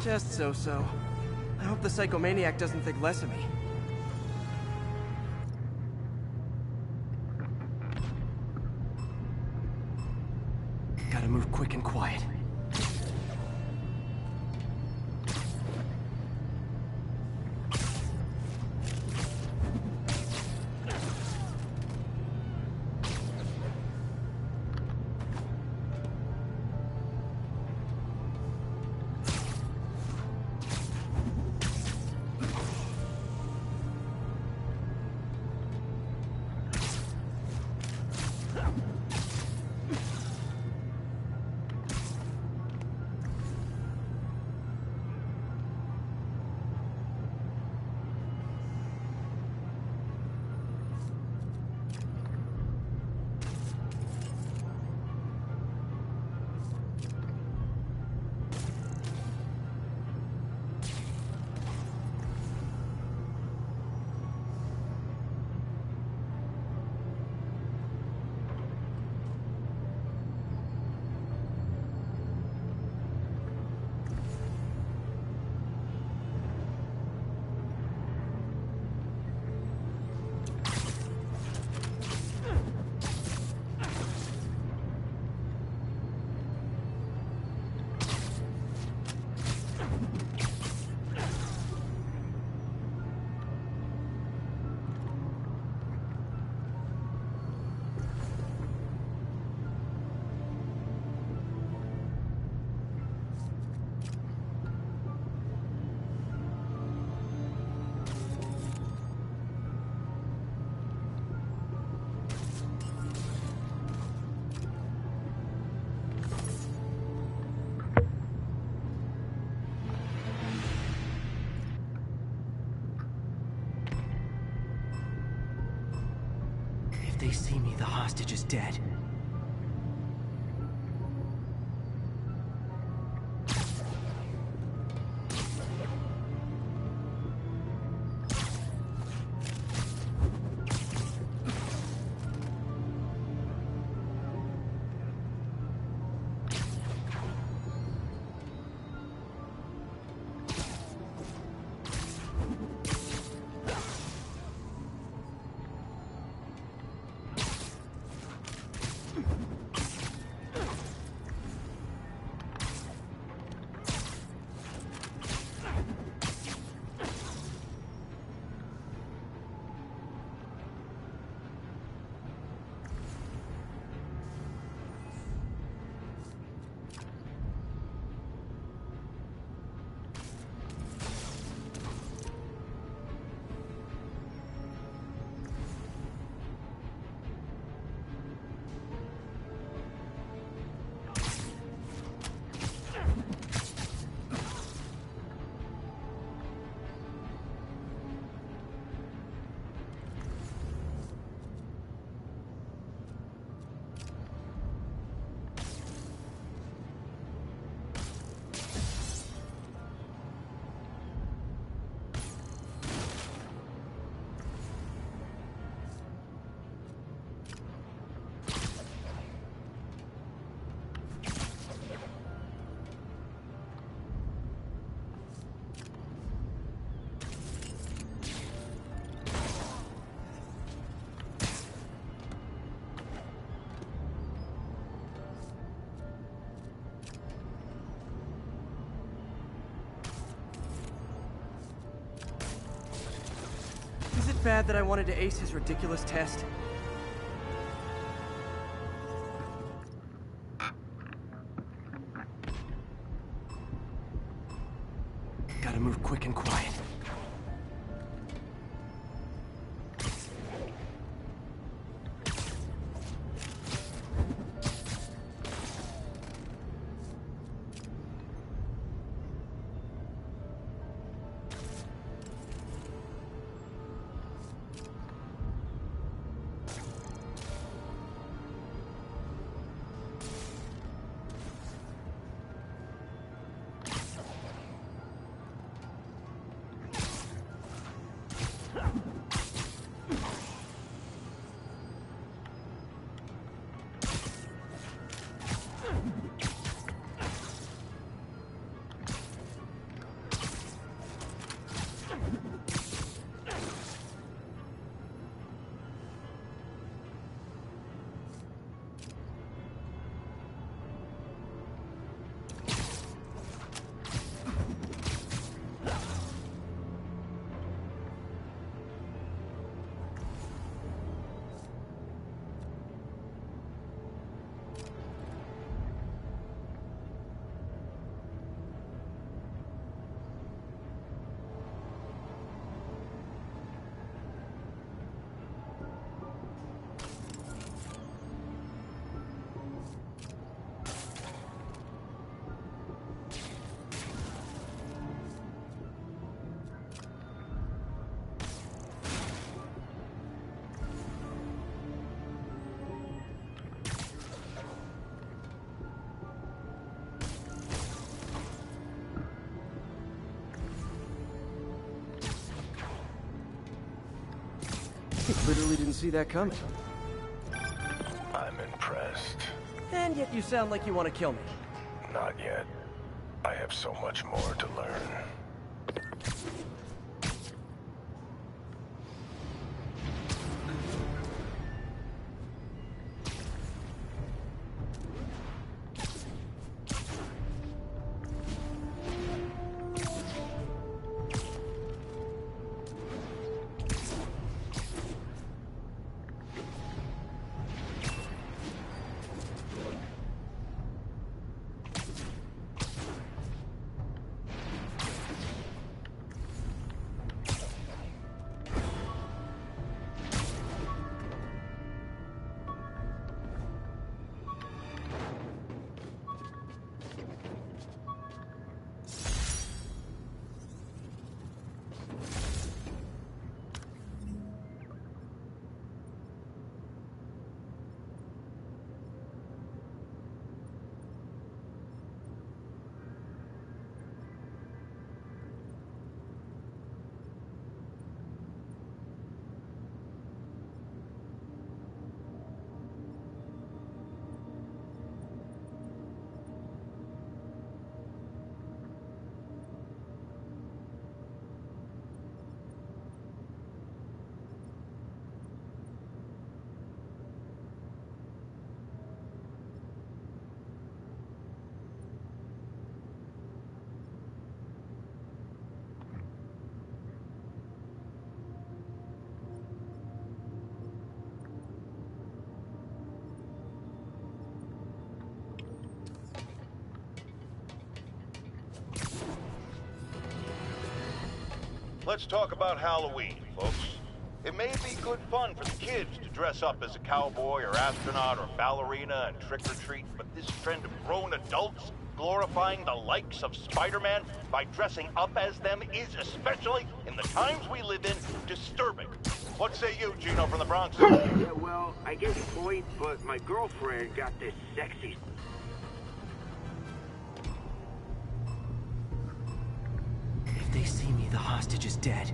Just so-so. I hope the psychomaniac doesn't think less of me. Gotta move quick and quiet. If they see me, the hostage is dead. Is it bad that I wanted to ace his ridiculous test? Gotta move quick and quiet. Literally didn't see that coming. I'm impressed. And yet you sound like you want to kill me. Not yet. I have so much more to learn. Let's talk about Halloween, folks. It may be good fun for the kids to dress up as a cowboy or astronaut or ballerina and trick-or-treat, but this trend of grown adults glorifying the likes of Spider-Man by dressing up as them is, especially in the times we live in, disturbing. What say you, Gino from the Bronx? Yeah, well, I get your point, but my girlfriend got this sexy... If they see me, the hostage is dead.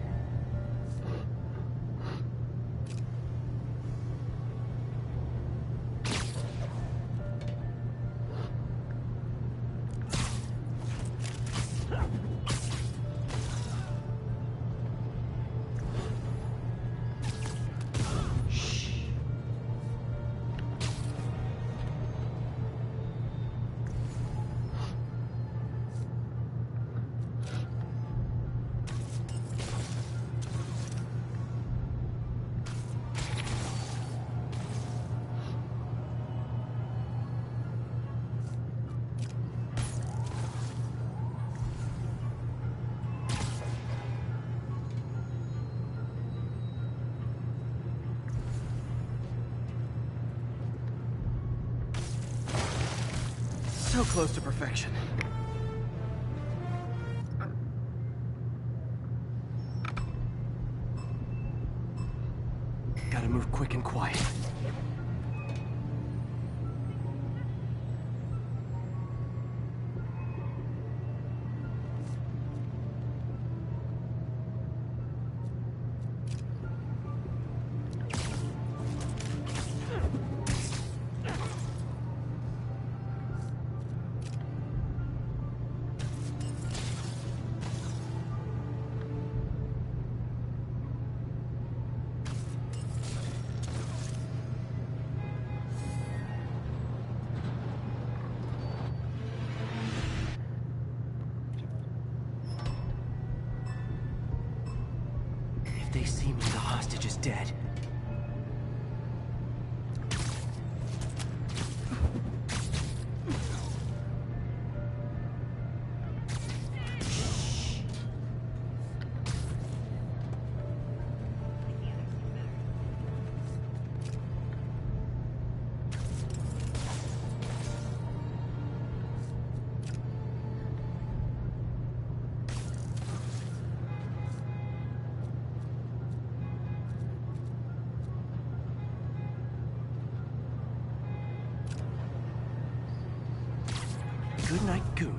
So close to perfection. Gotta move quick and quiet. If they see me, the hostage is dead. Good night, Goon.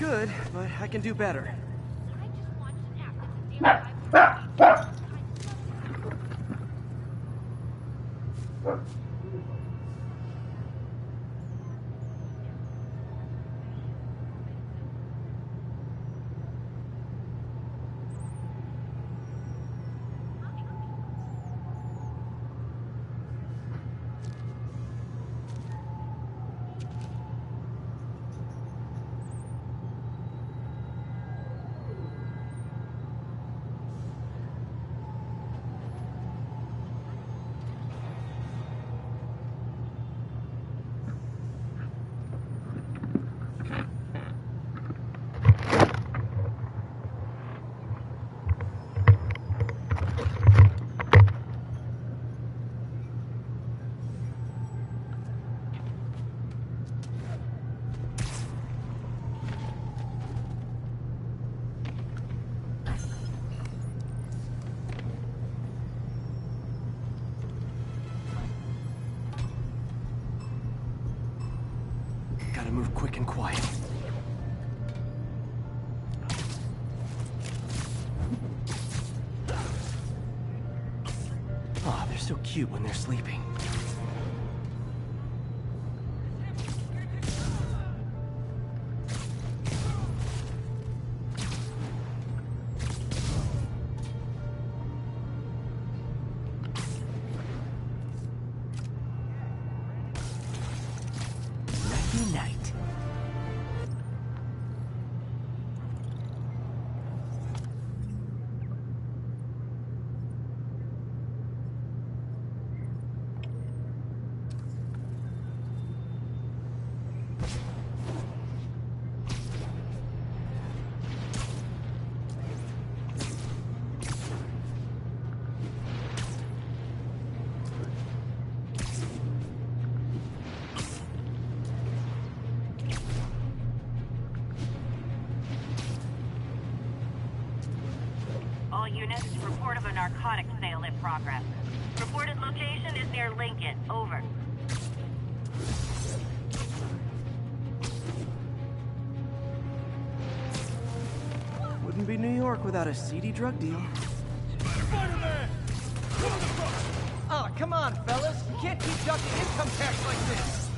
good, but I can do better. Gotta move quick and quiet. Aw, they're so cute when they're sleeping. Night. All units, report of a narcotics sale in progress. Reported location is near Lincoln. Over. Wouldn't be New York without a seedy drug deal. Spider-Man! Oh, come on, fellas. You can't keep ducking income tax like this.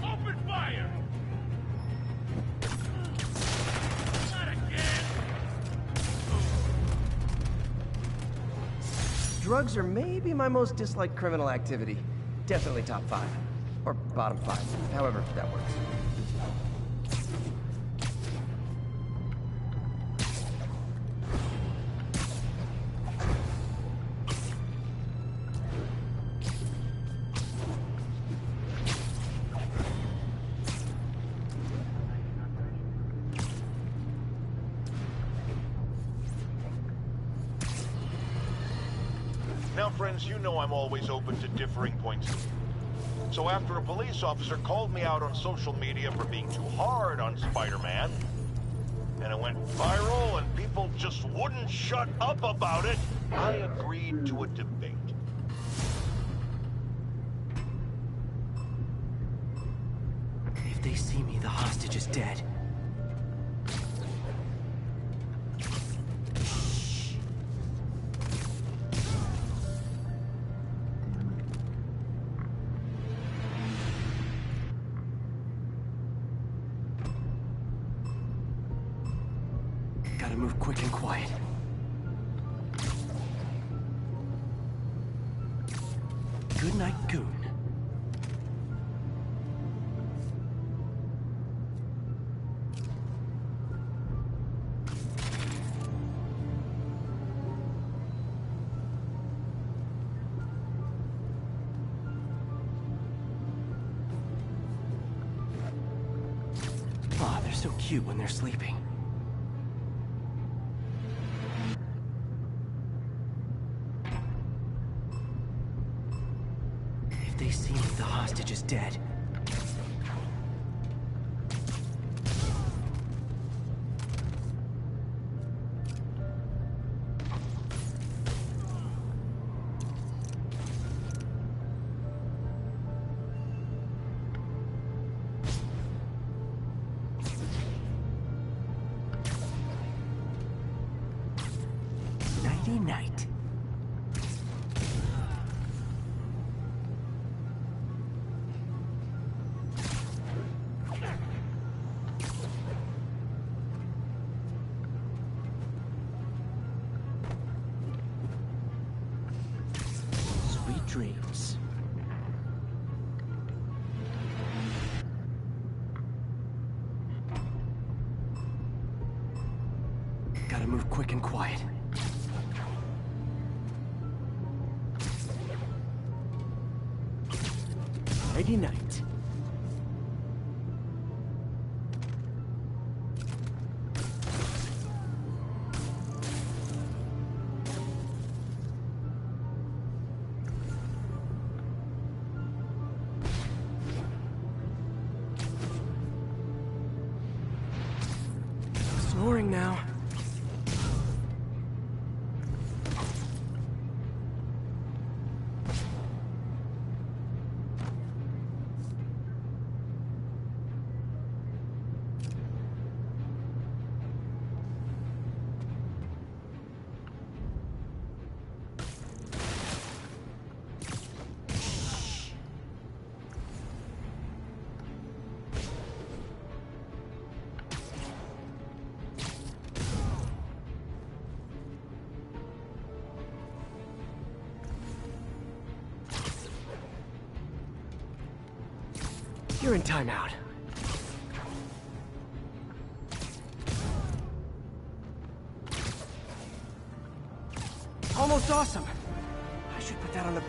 Open fire! Not again! Drugs are maybe my most disliked criminal activity. Definitely top 5. Or bottom 5. However that works. Now, friends, you know I'm always open to differing points of view. So after a police officer called me out on social media for being too hard on Spider-Man, and it went viral and people just wouldn't shut up about it, I agreed to a debate. If they see me, the hostage is dead. Gotta move quick and quiet. Good night, Goon. Aw, they're so cute when they're sleeping. If they see me, the hostage is dead. Friday night. Sweet dreams. Gotta move quick and quiet. Friday night. Snoring now. You're in timeout. Almost awesome. I should put that on the...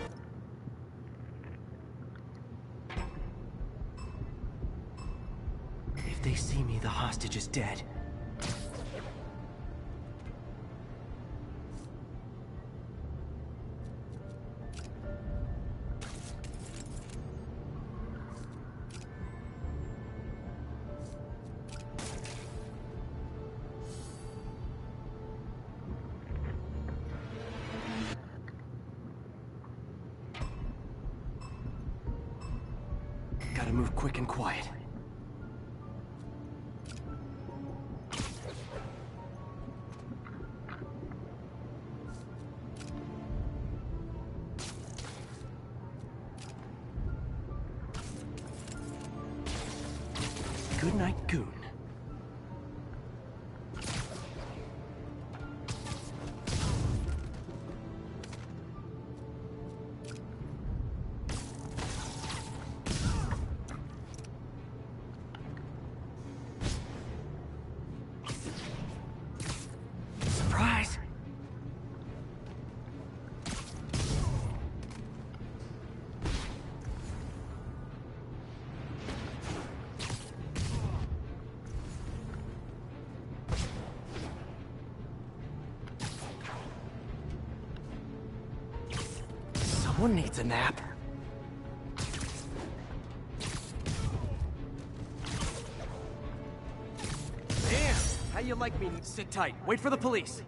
If they see me, the hostage is dead. Gotta move quick and quiet. Good night, Goon. Surprise! Someone needs a nap. Damn! How you like me? Sit tight. Wait for the police.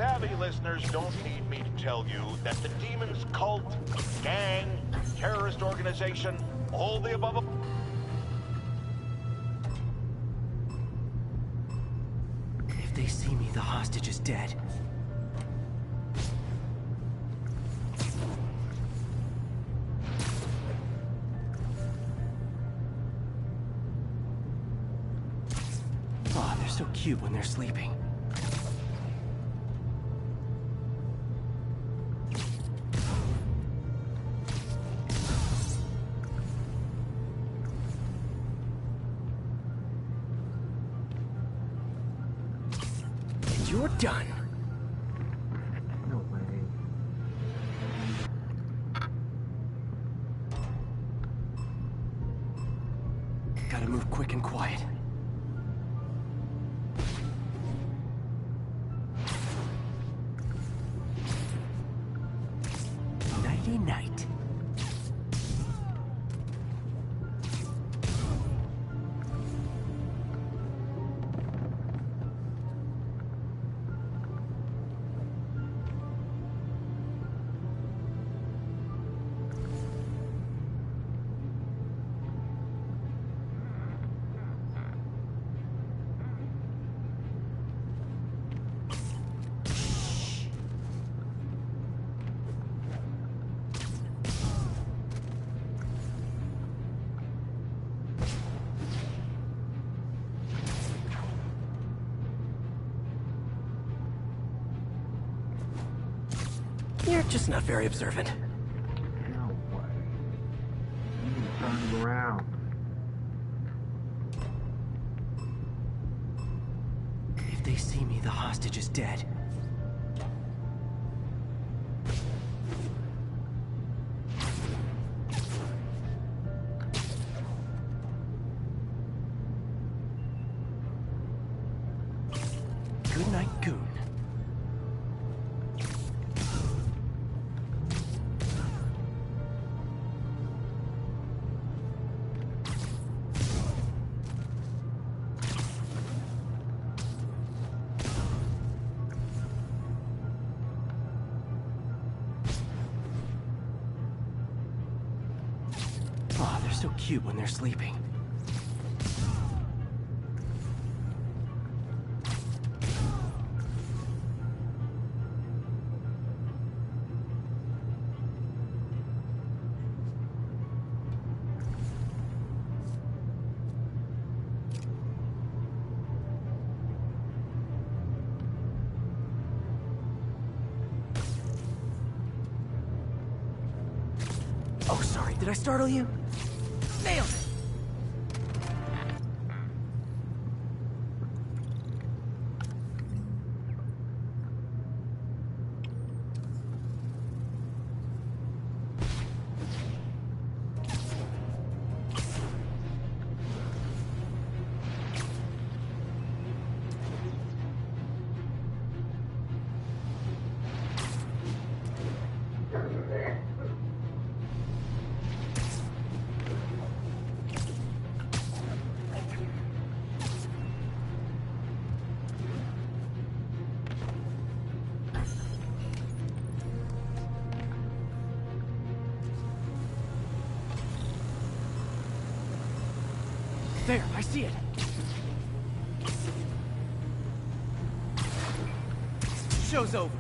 Savvy listeners don't need me to tell you that the Demon's cult, gang, terrorist organization, all the above... If they see me, the hostage is dead. Oh, they're so cute when they're sleeping. You're done. No way. Gotta move quick and quiet. Nighty night. You're just not very observant. No way. You can turn around. If they see me, the hostage is dead. Good night, Goon. Oh, they're so cute when they're sleeping. Oh, sorry, did I startle you? Nailed it! There, I see it. Show's over.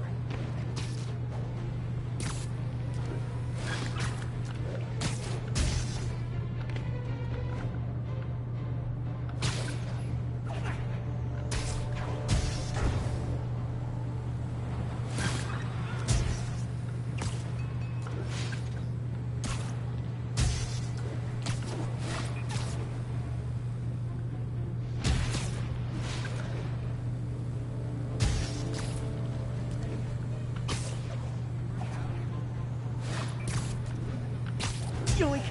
Yoink!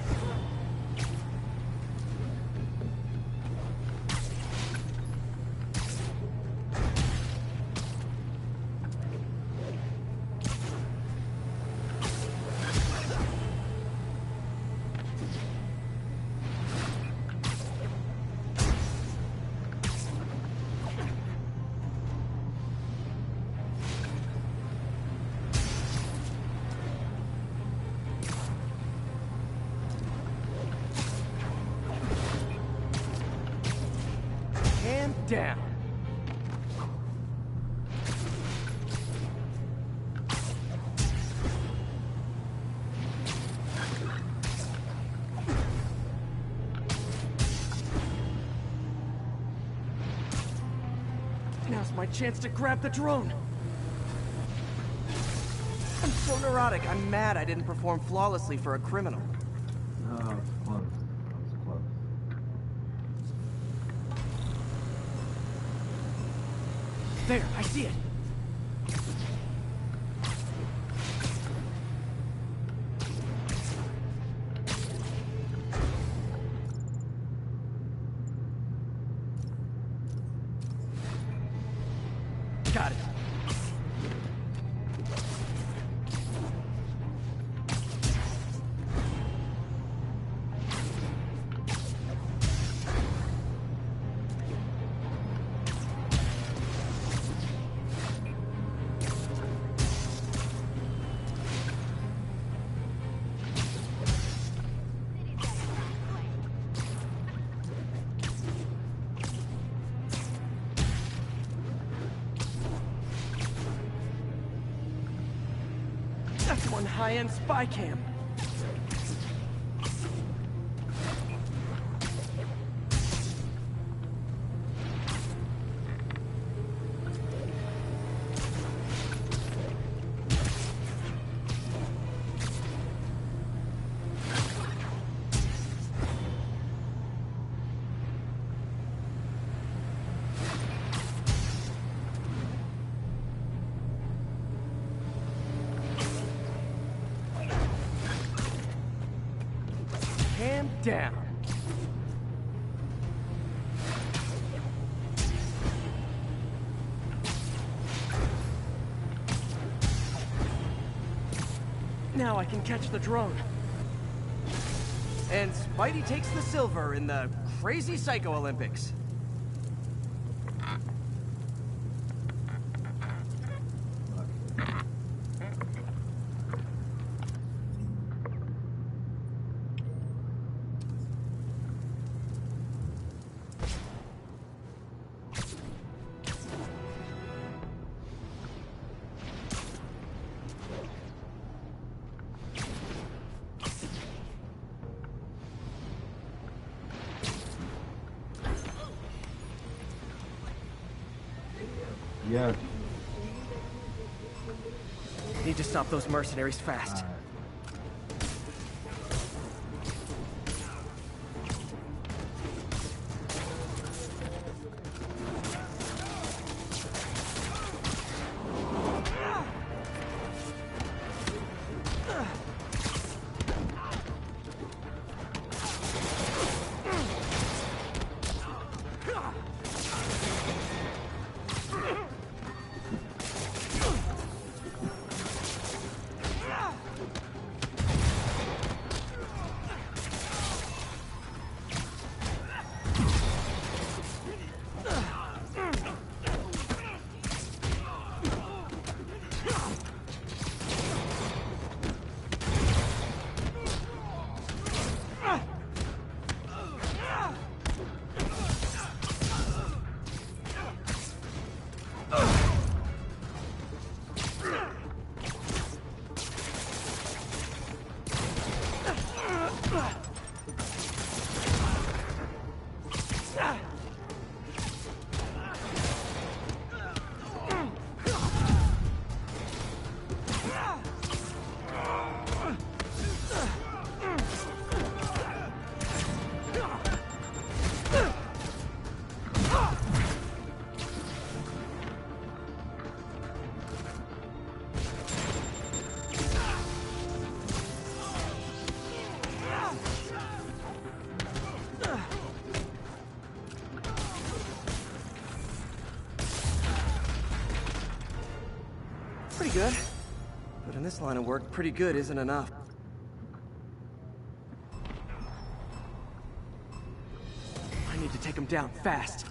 down. Now's my chance to grab the drone. I'm so neurotic, I'm mad I didn't perform flawlessly for a criminal. Oh, that was close. That was close. There, I see it. Got it. That's one high-end spy cam. Cam down. Now I can catch the drone. And Spidey takes the silver in the Crazy Psycho Olympics. Yeah. Need to stop those mercenaries fast. Pretty good. But in this line of work, pretty good isn't enough. I need to take him down fast.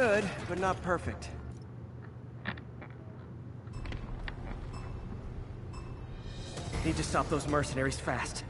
good, but not perfect. Need to stop those mercenaries fast.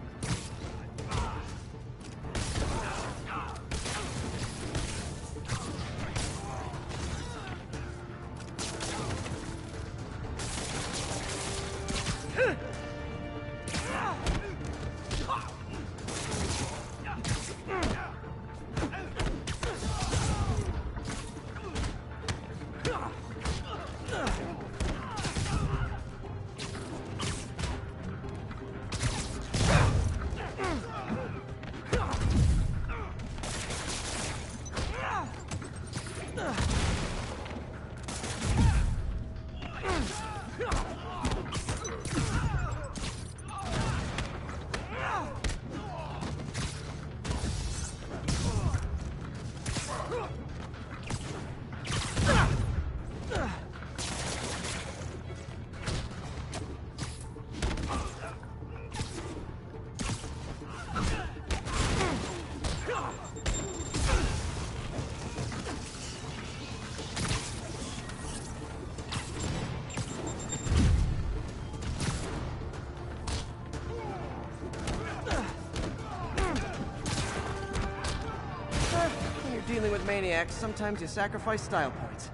When you're dealing with maniacs, sometimes you sacrifice style points.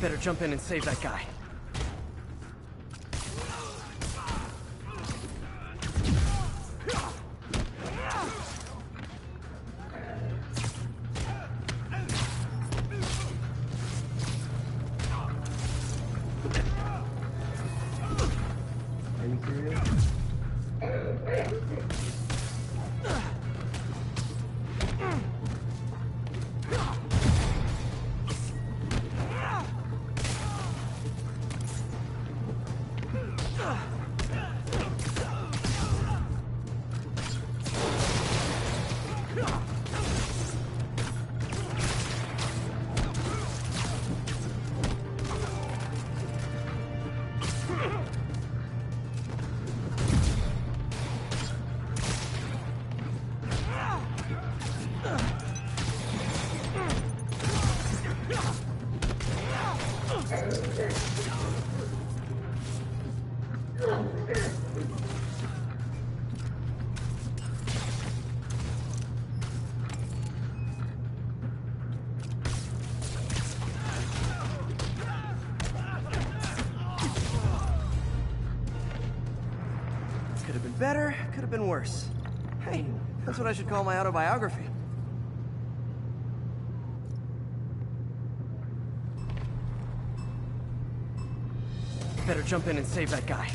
Better jump in and save that guy. Are you serious? Could have been better, could have been worse. Hey, that's what I should call my autobiography. Better jump in and save that guy.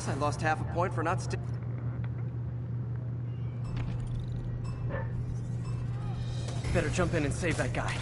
Guess I lost half a point for not Better jump in and save that guy.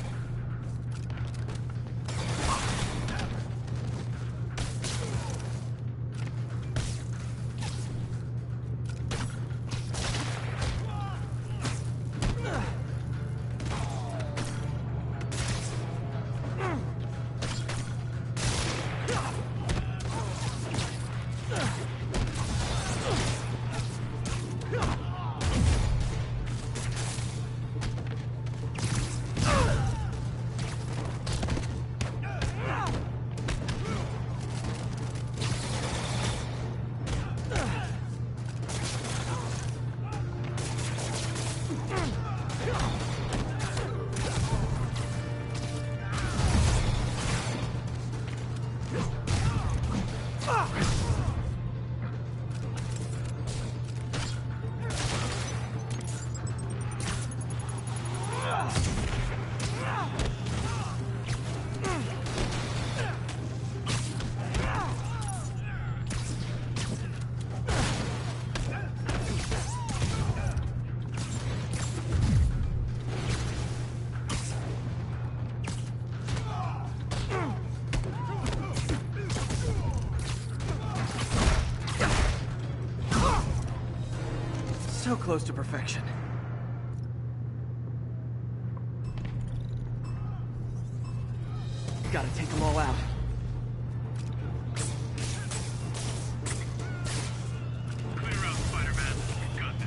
So close to perfection. Gotta take them all out. Clear out, Spider-Man. You've got this.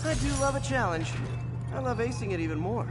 I do love a challenge. I love acing it even more.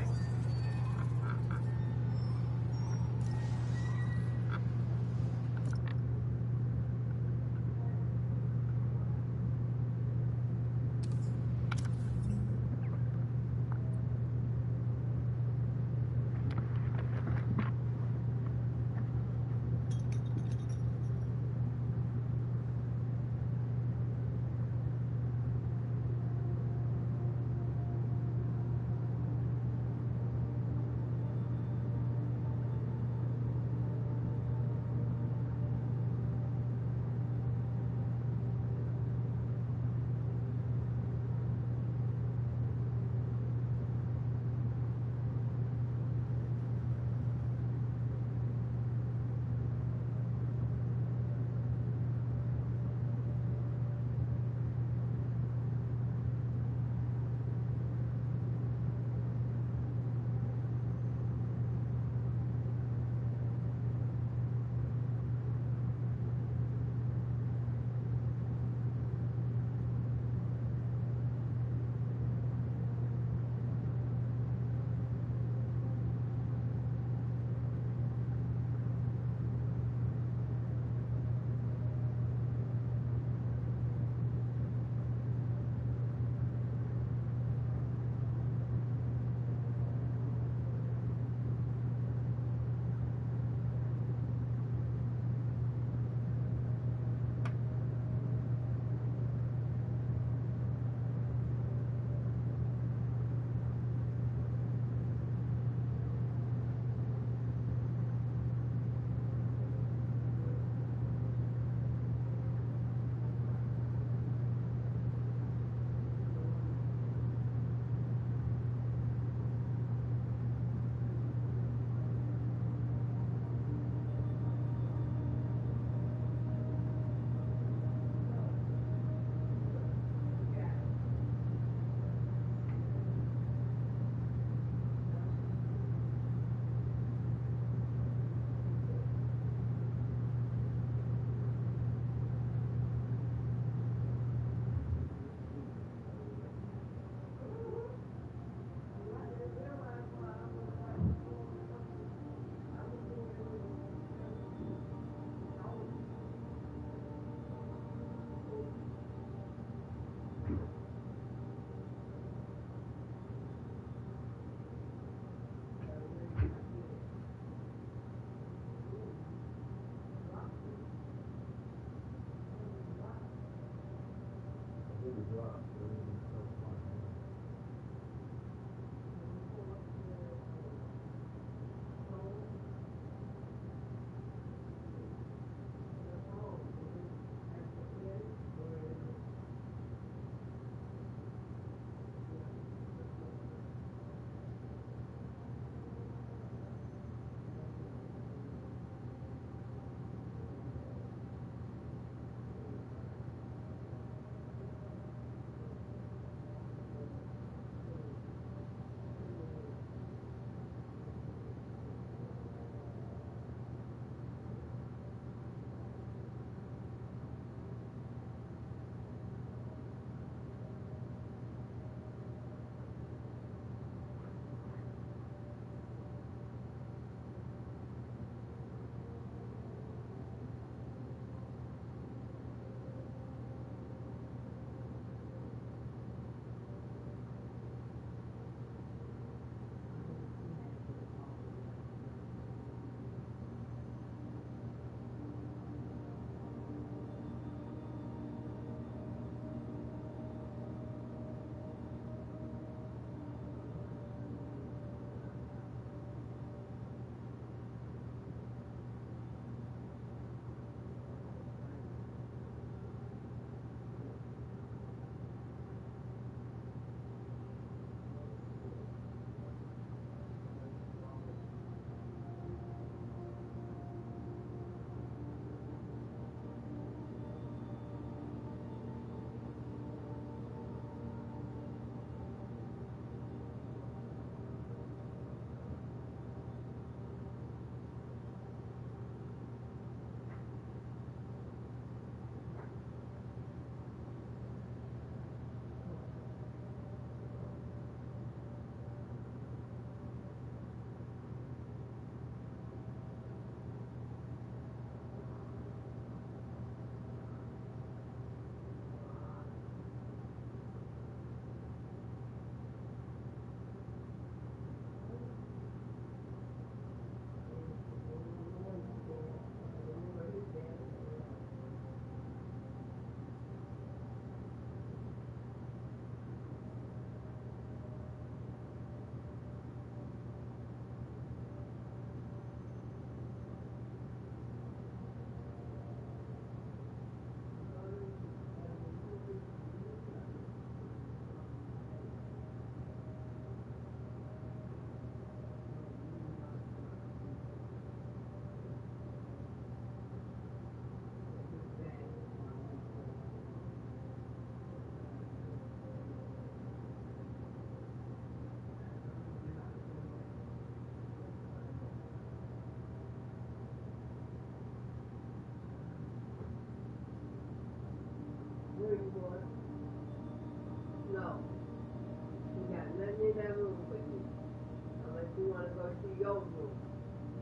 your room.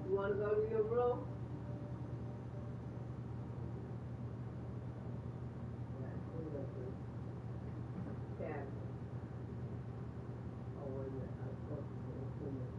You want to go to your room? Cat. Oh, wait a minute. I'm supposed to go to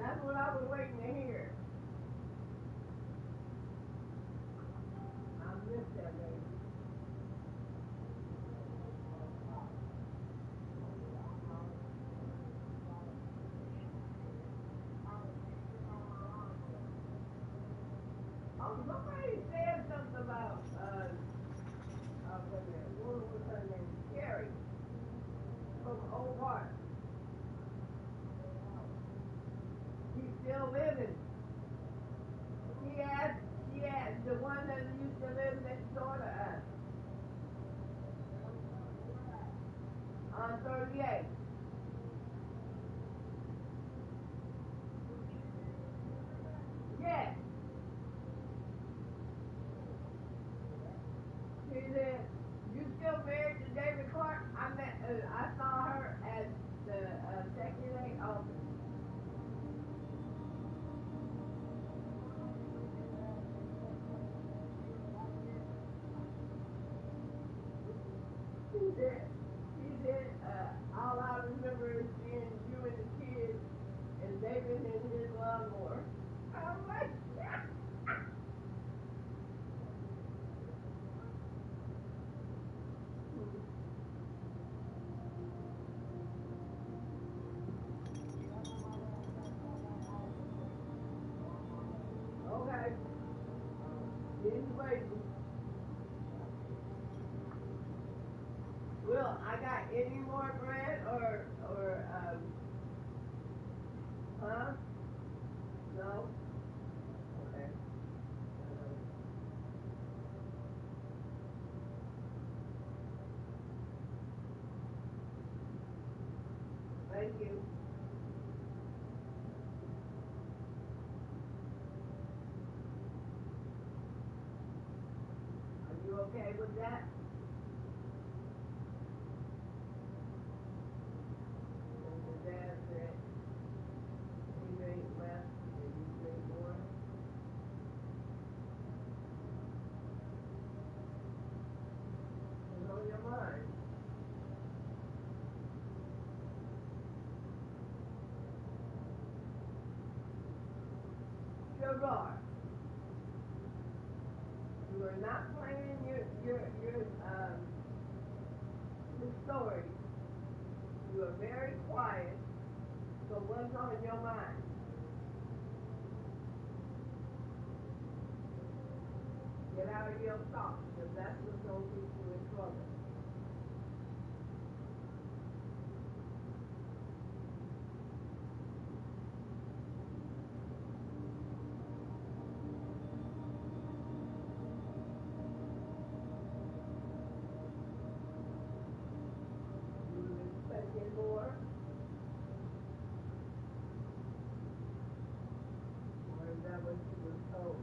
That's what I was waiting to hear. I missed that, baby. Oh, somebody said something about, wait a minute, what was her name? Carrie from Old Park. He's still living. She had the one that used to live next door to us. On 38. Yes. She said, you still married to David Clark? I saw her at the Section 8 office. She said, all I remember is seeing you and the kids and David and his lawnmower. I'm like, okay. He's waiting. Will, I got any more bread or huh? No? Okay. Thank you. Are you okay with that? And the dad said he made less and you made more. What's on your mind? Sugar. You are not playing your story. You are very quiet. So what's on your mind? Get out of your thoughts, because that's what's going to keep you in trouble. You were expecting more? Or is that what you were told?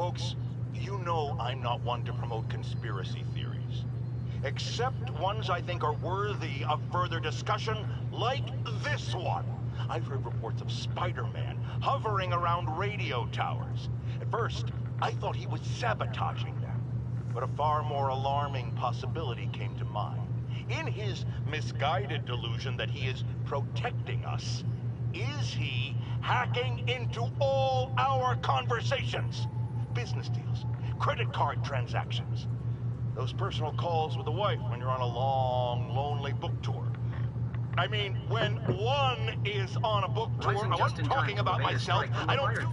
Folks, you know I'm not one to promote conspiracy theories. Except ones I think are worthy of further discussion, like this one. I've heard reports of Spider-Man hovering around radio towers. At first, I thought he was sabotaging them. But a far more alarming possibility came to mind. In his misguided delusion that he is protecting us, is he hacking into all our conversations? Business deals, credit card transactions, those personal calls with the wife when you're on a long, lonely book tour. I mean, when one is on a book tour, I wasn't talking about myself. I don't do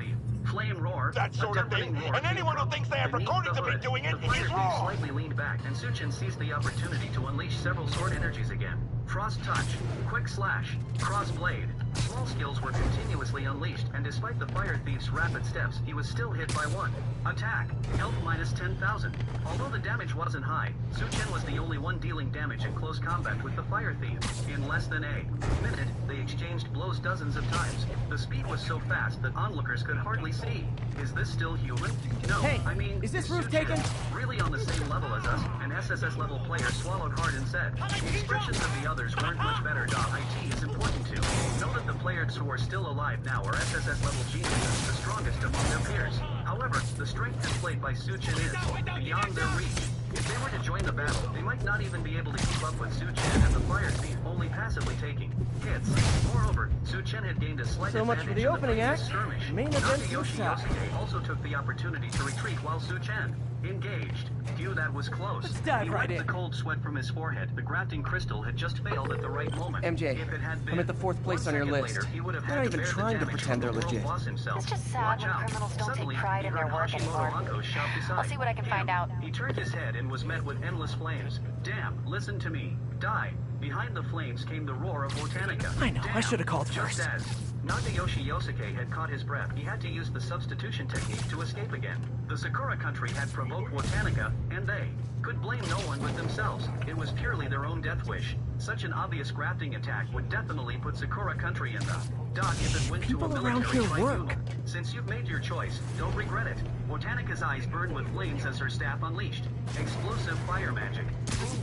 flame roar, that sort of thing. And anyone who thinks they have recordings of me doing it is wrong. Slightly leaned back, and Suchin seized the opportunity to unleash several sword energies again. Frost touch, quick slash, cross blade. Small skills were continuously unleashed, and despite the fire thief's rapid steps, he was still hit by one. Attack, health minus 10,000. Although the damage wasn't high, Suchin was the only one dealing damage in close combat with the fire thief. In less than a minute, they exchanged blows dozens of times. The speed was so fast that onlookers could hardly see. Is this still human? No, hey, I mean, is this roof Suchin taken? Really on the same level as us? An SSS level player swallowed hard and said, the expressions of the others weren't much better. IT is important too. Know that the players who are still alive now are SSS level geniuses, the strongest among their peers. However, the strength displayed by Suchin is beyond their reach. If they were to join the battle, they might not even be able to keep up with Suchin and the fire thief, only passively taking hits. Moreover, Suchin had gained a slight so much advantage for the in opening act. skirmish. Main event Yosuke also took the opportunity to retreat while Suchin engaged. Phew, that was close. Let's dive he right wiped in. the cold sweat from his forehead. The grafting crystal had just failed at the right moment. MJ, if it had been, I'm at the 4th place on your list. Later, he would have They're had not to even bear trying the to damage pretend from they're the world legit. boss himself. It's just sad Watch when out. criminals don't Suddenly, take pride he in heard their work Hashimoto anymore. Anko shout beside I'll see what I can find out. He turned his head and was met with endless flames. Damn, listen to me. Die. Behind the flames came the roar of Botanica. I know, Damn. I should have called Just first. as Nagayoshi Yosuke had caught his breath, he had to use the substitution technique to escape again. The Sakura country had provoked Botanica, and they could blame no one but themselves. It was purely their own death wish. Such an obvious grafting attack would definitely put Sakura country in the dock if it went to a People around military here tribunal. work. Since you've made your choice, don't regret it. Botanica's eyes burned with flames as her staff unleashed explosive fire magic.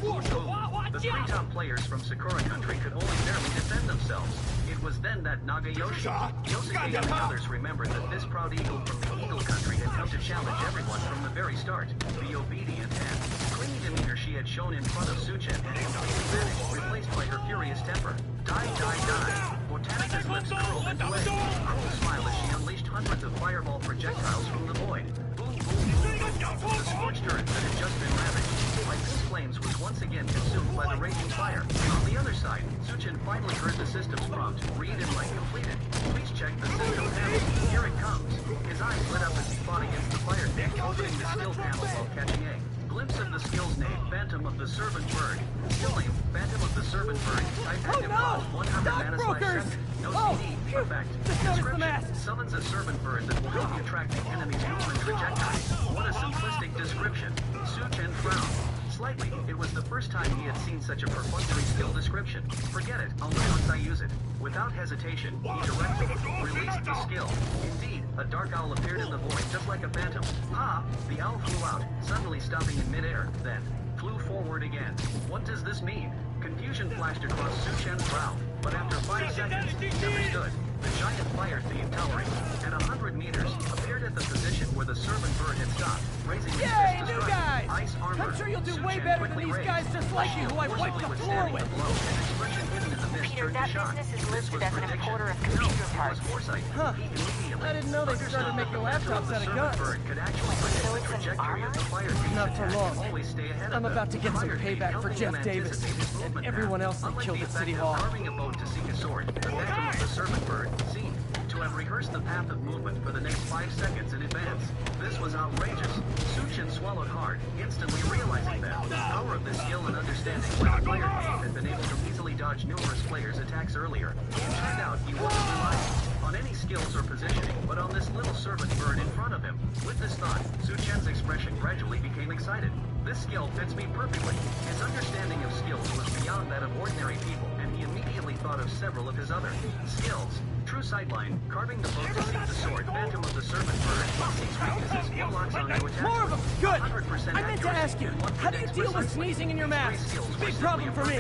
Boom, boom, boom. The three top players from Sakura country could only barely defend themselves. It was then that Nagayoshi, Yosuke, and the others remembered that this proud eagle from the Eagle country had come to challenge everyone from the very start. The obedient and clingy demeanor she had shown in front of Suchin had completely vanished, replaced by her furious temper. Die, die, die. Botanica's lips curled into a cruel smile as she unleashed hundreds of fireball projectiles from the void. Boom, boom, boom, boom. The scorched earth that had just been ravaged by pink flames was once again consumed by the raging fire. On the other side, Suchin finally heard the system's prompt. Read and write completed. Please check the system panel. Here it comes. His eyes lit up as he fought against the fire thief, opening the skill panel while catching A. Glimpse of the skills name, Phantom of the Servant Bird. Skill name, Phantom of the Servant Bird. Type active cost 100 mana slash second. No CD, effect. Description, summons a servant bird that will help you track the enemy's movement trajectory. What a simplistic description. Suchin frowned. Slightly, it was the first time he had seen such a perfunctory skill description. Forget it, I'll know once I use it. Without hesitation, he directed, released the skill. Indeed, a dark owl appeared in the void, just like a phantom. Ah! The owl flew out, suddenly stopping in midair, then flew forward again. What does this mean? Confusion flashed across Suchin's brow, but after 5 seconds, he understood. The giant fire thief towering at 100 meters appeared at the position where the servant bird had stopped, raising his Yay, fist to new strike. guys! Ice armor. I'm sure you'll do way Suchin better than quickly these raised. guys just like you who I wiped the floor with. An expression hidden in the mist Peter, turned to that shock. business is This listed was as an prediction. importer of No, computer it was parts. foresight. Huh. He immediately I didn't know they started understood making that the laptops out of servant guns. bird could actually predict So the it's an trajectory of the fire thief's Not for attack long. and always stay ahead I'm of them. about to get some Fire thief payback for helping Jeff him Davis anticipate his and movement everyone path. else that Unlike killed the at City effect of Hall. carving a boat to seek a sword, the phantom of the servant bird seemed to have rehearsed the path of movement for the next 5 seconds in advance. This was outrageous. Suchin swallowed hard, instantly realizing that the power of this skill and understanding why the fire thief had been able to easily dodge numerous players' attacks earlier. It turned out he wasn't relying on any skills or positioning, but on this little servant bird in front of him. With this thought, Suchin's expression gradually became excited. This skill fits me perfectly. His understanding of skills was beyond that of ordinary people, and he immediately thought of several of his other skills. True Sightline, carving the boat to seek the sword, Phantom of the Serpent Bird, seeks weaknesses, one locks onto attacks. More of them! Good! 100% I meant to ask you, how do you deal with sneezing in your mask? Big problem for me.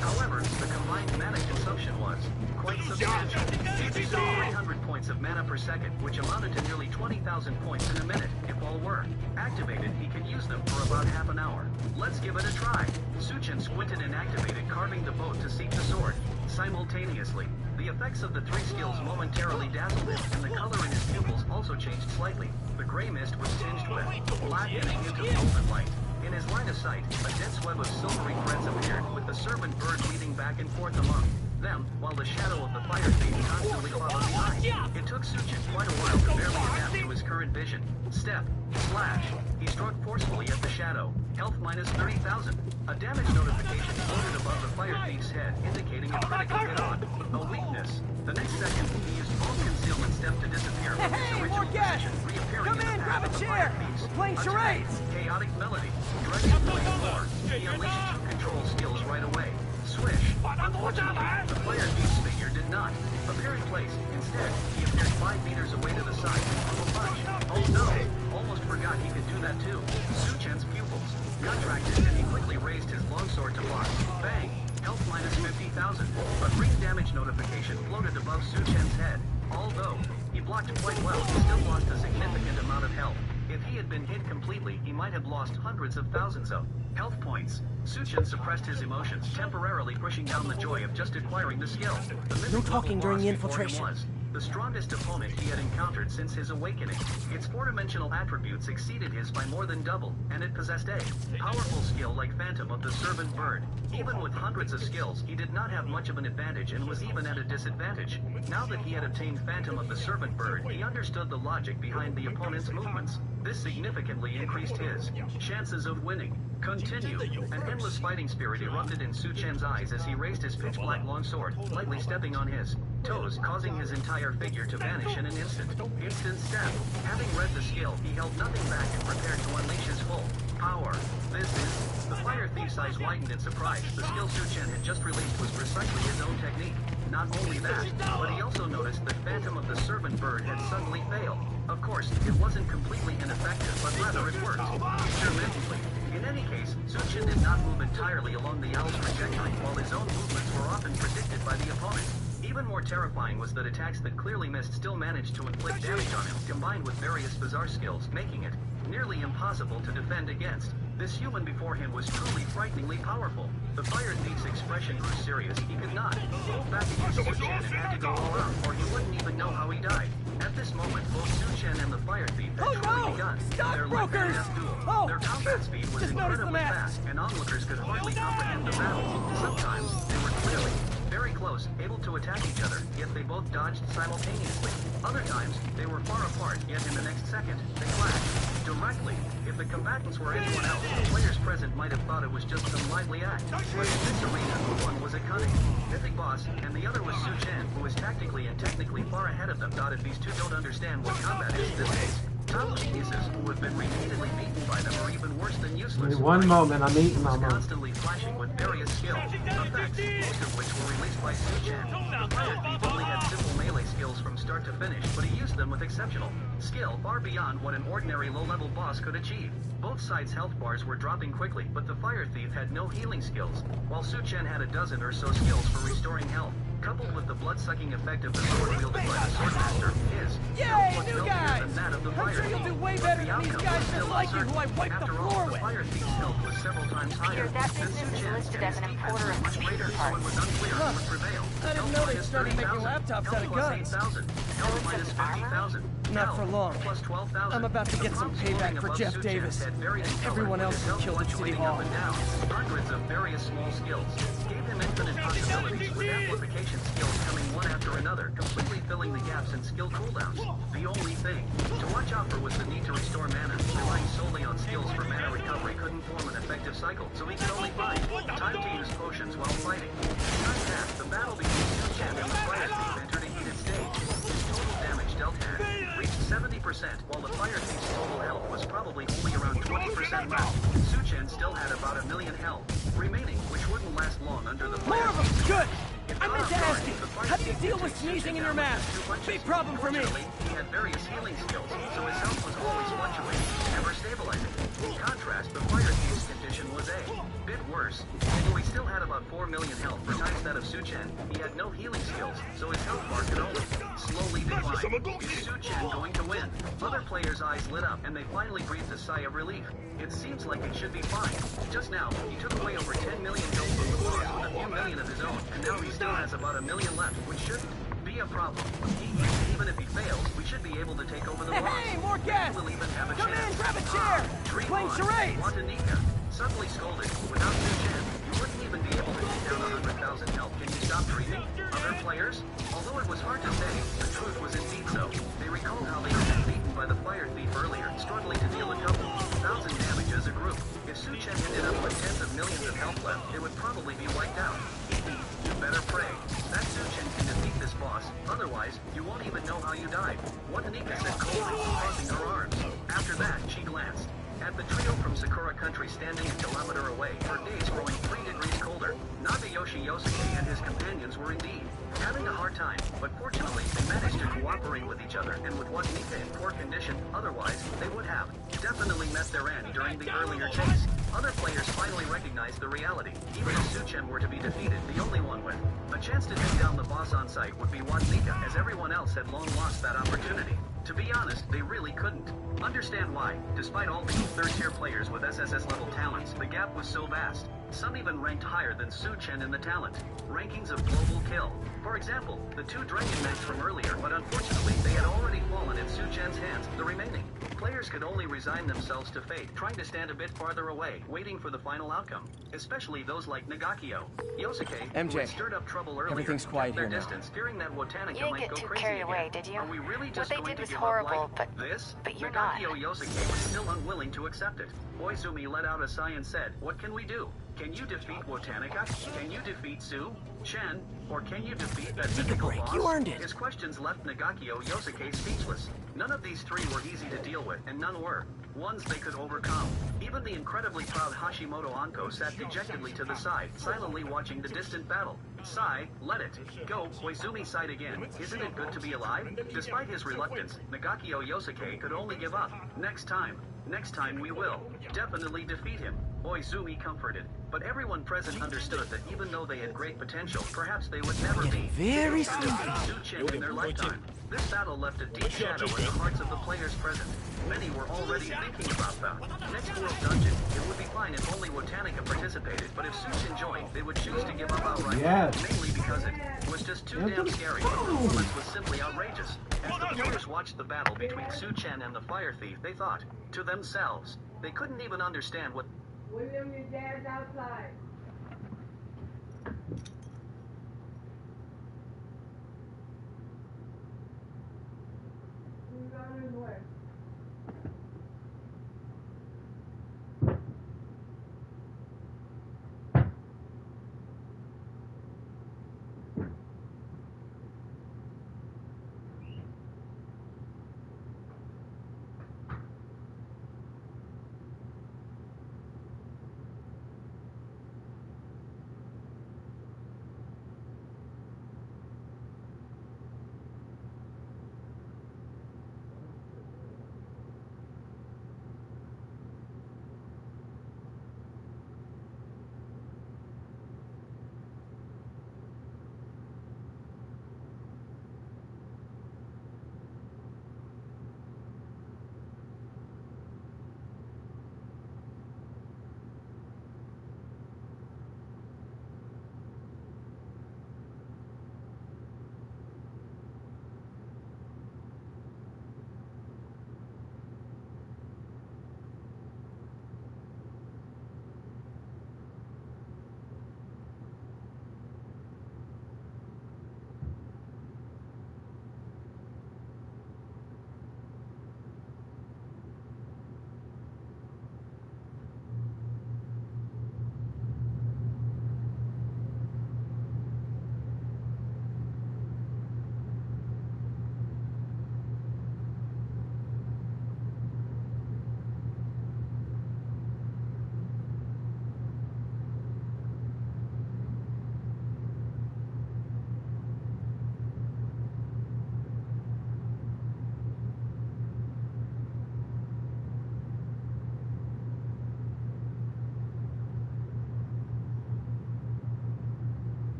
However, the combined mana consumption was quite substantial. He consumed 300 points of mana per second, which amounted to nearly 20,000 points in a minute, if all were activated. He could use them for about half an hour. Let's give it a try. Suchin squinted and activated, carving the boat to seek the sword. Simultaneously, the effects of the three skills momentarily dazzled him, and the color in his pupils also changed slightly. The gray mist was tinged with blackening into golden light. In his line of sight, a dense web of silvery threads appeared, with the servant bird weaving back and forth among them, while the shadow of the fire thief constantly followed behind. It took Suchin quite a while to barely adapt to his current vision. Step, slash. He struck forcefully at the shadow. Health minus 30,000. A damage notification floated above the fire thief's head, indicating a critical hit on. A weakness. The next second, he used all concealment step to disappear. Hey, more gas! Come in, grab a chair! We're playing charades! Chaotic melody. Directing the floor. He unleashed two control skills right away. Swish. Unfortunately, the fire thief's figure did not appear in place. Instead, he appeared 5 meters away to the side from a punch. Oh no! Almost forgot he could do that too. Suchen's pupils contracted, and he quickly raised his longsword to block. Bang! Health minus 50,000. A green damage notification floated above Suchen's head. Although he blocked quite well, he still lost a significant amount of health. If he had been hit completely, he might have lost hundreds of thousands of health points. Suchin suppressed his emotions, temporarily pushing down the joy of just acquiring the skill. No talking during the infiltration. Was the strongest opponent he had encountered since his awakening. Its 4-dimensional attributes exceeded his by more than double, and it possessed a powerful skill like Phantom of the Servant Bird. Even with hundreds of skills, he did not have much of an advantage and was even at a disadvantage. Now that he had obtained Phantom of the Servant Bird, he understood the logic behind the opponent's movements. This significantly increased his chances of winning. Continue. An endless fighting spirit erupted in Suchen's eyes as he raised his pitch-black longsword, lightly stepping on his toes, causing his entire figure to vanish in an instant. Instant step. Having read the skill, he held nothing back and prepared to unleash his full power. This is... The fire thief's eyes widened in surprise. The skill Suchen had just released was precisely his own technique. Not only that, but he also noticed that Phantom of the Servant Bird had suddenly failed. Of course, it wasn't completely ineffective, but rather it worked. Intermittently. In any case, Suchin did not move entirely along the owl's trajectory, while his own movements were often predicted by the opponent. Even more terrifying was that attacks that clearly missed still managed to inflict damage on him, combined with various bizarre skills, making it nearly impossible to defend against. This human before him was truly frighteningly powerful. The fire thief's expression grew serious. He could not hold back against Suchen and had to go all out, or he wouldn't even know how he died. At this moment, both Suchen and the fire thief had truly begun their life-and-death duel. Their combat speed was incredibly fast, and onlookers could hardly comprehend the battle. Sometimes they were clearly very close, able to attack each other, yet they both dodged simultaneously. Other times, they were far apart, yet in the next second, they clashed directly. If the combatants were anyone else, the players present might have thought it was just some lively act. But in this arena, one was a cunning, mythic boss, and the other was Suchen, who was tactically and technically far ahead of them. If these two don't understand what combat is in this case, top geniuses who have been repeatedly beaten by them are even worse than useless. In one moment, I'm eating my mom. Constantly flashing with various skills, effects, most of which were released by Suchen. The fire thief only had simple melee skills from start to finish, but he used them with exceptional skill, far beyond what an ordinary low-level boss could achieve. Both sides' health bars were dropping quickly, but the fire thief had no healing skills, while Suchen had a dozen or so skills for restoring health. Coupled with the blood-sucking effect of the sword wielded by the swordmaster, his Yay, new guys! than that of the I'm fire sure you'll thief. do way better than these guys just like you who I wiped the After floor all, the with. fire thief's health was several times higher that than business is Suchen's, listed and as an his defense importer was of much computer greater, so parts. it was unclear who would prevail. I didn't Health know they minus started making 30,000. laptops out of Health plus guns. 8,000. Health minus 50,000. Not for Health long. plus 12,000. I'm about to get some The payback prompts for floating Jeff above Davis Suchen's head varied in and color, everyone with else his who health killed at City fluctuating Hall. up and down. Hundreds of various small skills gave him infinite possibilities, with amplification skills coming one after another, completely filling the gaps in skill cooldowns. The only thing to watch out for was the need to restore mana. Relying solely on skills for mana recovery couldn't form an effective cycle, so he could only find time to use potions while fighting. Besides that, the battle between Suchen and the fire thief entered a heated stage. His total damage dealt had reached 70%, while the fire thief's total health was probably only around 20% left. Suchen still had about 1 million health remaining, which wouldn't last long under the fire thief's Good! If I meant to asking, how do you deal with sneezing in your mask? Big problem for me. He had various healing skills, so his health was always fluctuating, never stabilizing. In contrast, the fire thief's condition was a bit worse. Although he still had about 4 million health per times that of Su-Chen, he had no healing skills, so his health bar could only slowly decline. Is Su-Chen going to win? Other players' eyes lit up, and they finally breathed a sigh of relief. It seems like it should be fine. Just now, he took away over 10 million health from the boss with a few million of his own, and now he still has about 1 million left, which shouldn't be a problem. Even if he fails, we should be able to take over the boss. Hey, more gas! We'll even have a Come chance. in, grab a chair! We're playing charades! Watanika suddenly scolded. Without Su-Chen, you wouldn't even be able to take down 100,000 health. Can you stop dreaming? Other players? Although it was hard to say, the truth was indeed so. They recalled how they had been beaten by the fire thief earlier, struggling to deal a couple 1,000 damage as a group. If Su-Chen ended up with tens of millions of health left, they would probably be wiped out. You better pray that Su-Chen can defeat this boss. Otherwise, you won't even know how you died. Watanika said coldly, crossing her arms. After that, she glanced at the trio from Sakura Country standing a kilometer away, her days growing 3 degrees colder. Nagayoshi Yosuke and his companions were indeed having a hard time, but fortunately they managed to cooperate with each other, and with Watanika in poor condition, otherwise they would have definitely met their end during the earlier chase. Other players finally recognized the reality. Even if Su-Chen were to be defeated, the only one with a chance to take down the boss on site would be Watanika, as everyone else had long lost that opportunity. To be honest, they really couldn't understand why, despite all being third-tier players with SSS-level talents, the gap was so vast. Some even ranked higher than Su-Chen in the talent rankings of global kill. For example, the 2 Dragon Knights from earlier, but unfortunately they had already fallen in Su-Chen's hands. The remaining players could only resign themselves to fate, trying to stand a bit farther away, waiting for the final outcome. Especially those like Nagakio, Yosuke, MJ, who had stirred up trouble earlier, everything's quiet kept their here now. distance, fearing that Watanika You didn't might get go too crazy carried again. away, did you? Are we really What just they going did to was give horrible, up like this? but you're not. Nagakio Yosuke was still unwilling to accept it. Koizumi let out a sigh and said, "What can we do? Can you defeat Watanika? Can you defeat Su-Chen? Or can you defeat that mythical boss?" You earned it. His questions left Nagakio Yosuke speechless. None of these 3 were easy to deal with, and none were ones they could overcome. Even the incredibly proud Hashimoto Anko sat dejectedly to the side, silently watching the distant battle. Sigh, let it go. Koizumi sighed again. Isn't it good to be alive? Despite his reluctance, Nagakio Yosuke could only give up. Next time we will definitely defeat him. Koizumi comforted. But everyone present understood that even though they had great potential, perhaps they would never be very Su-Chen in their lifetime. This battle left a deep shadow in the hearts of the players present. Many were already thinking about the next world dungeon. It would be fine if only Watanika participated, but if Su-Chen joined, they would choose to give up outright. Yes. Mainly because it was just too damn scary. The performance was simply outrageous. As the players watched the battle between Su-Chen and the fire thief, they thought to themselves, they couldn't even understand what William, your dad's outside. He's on his way.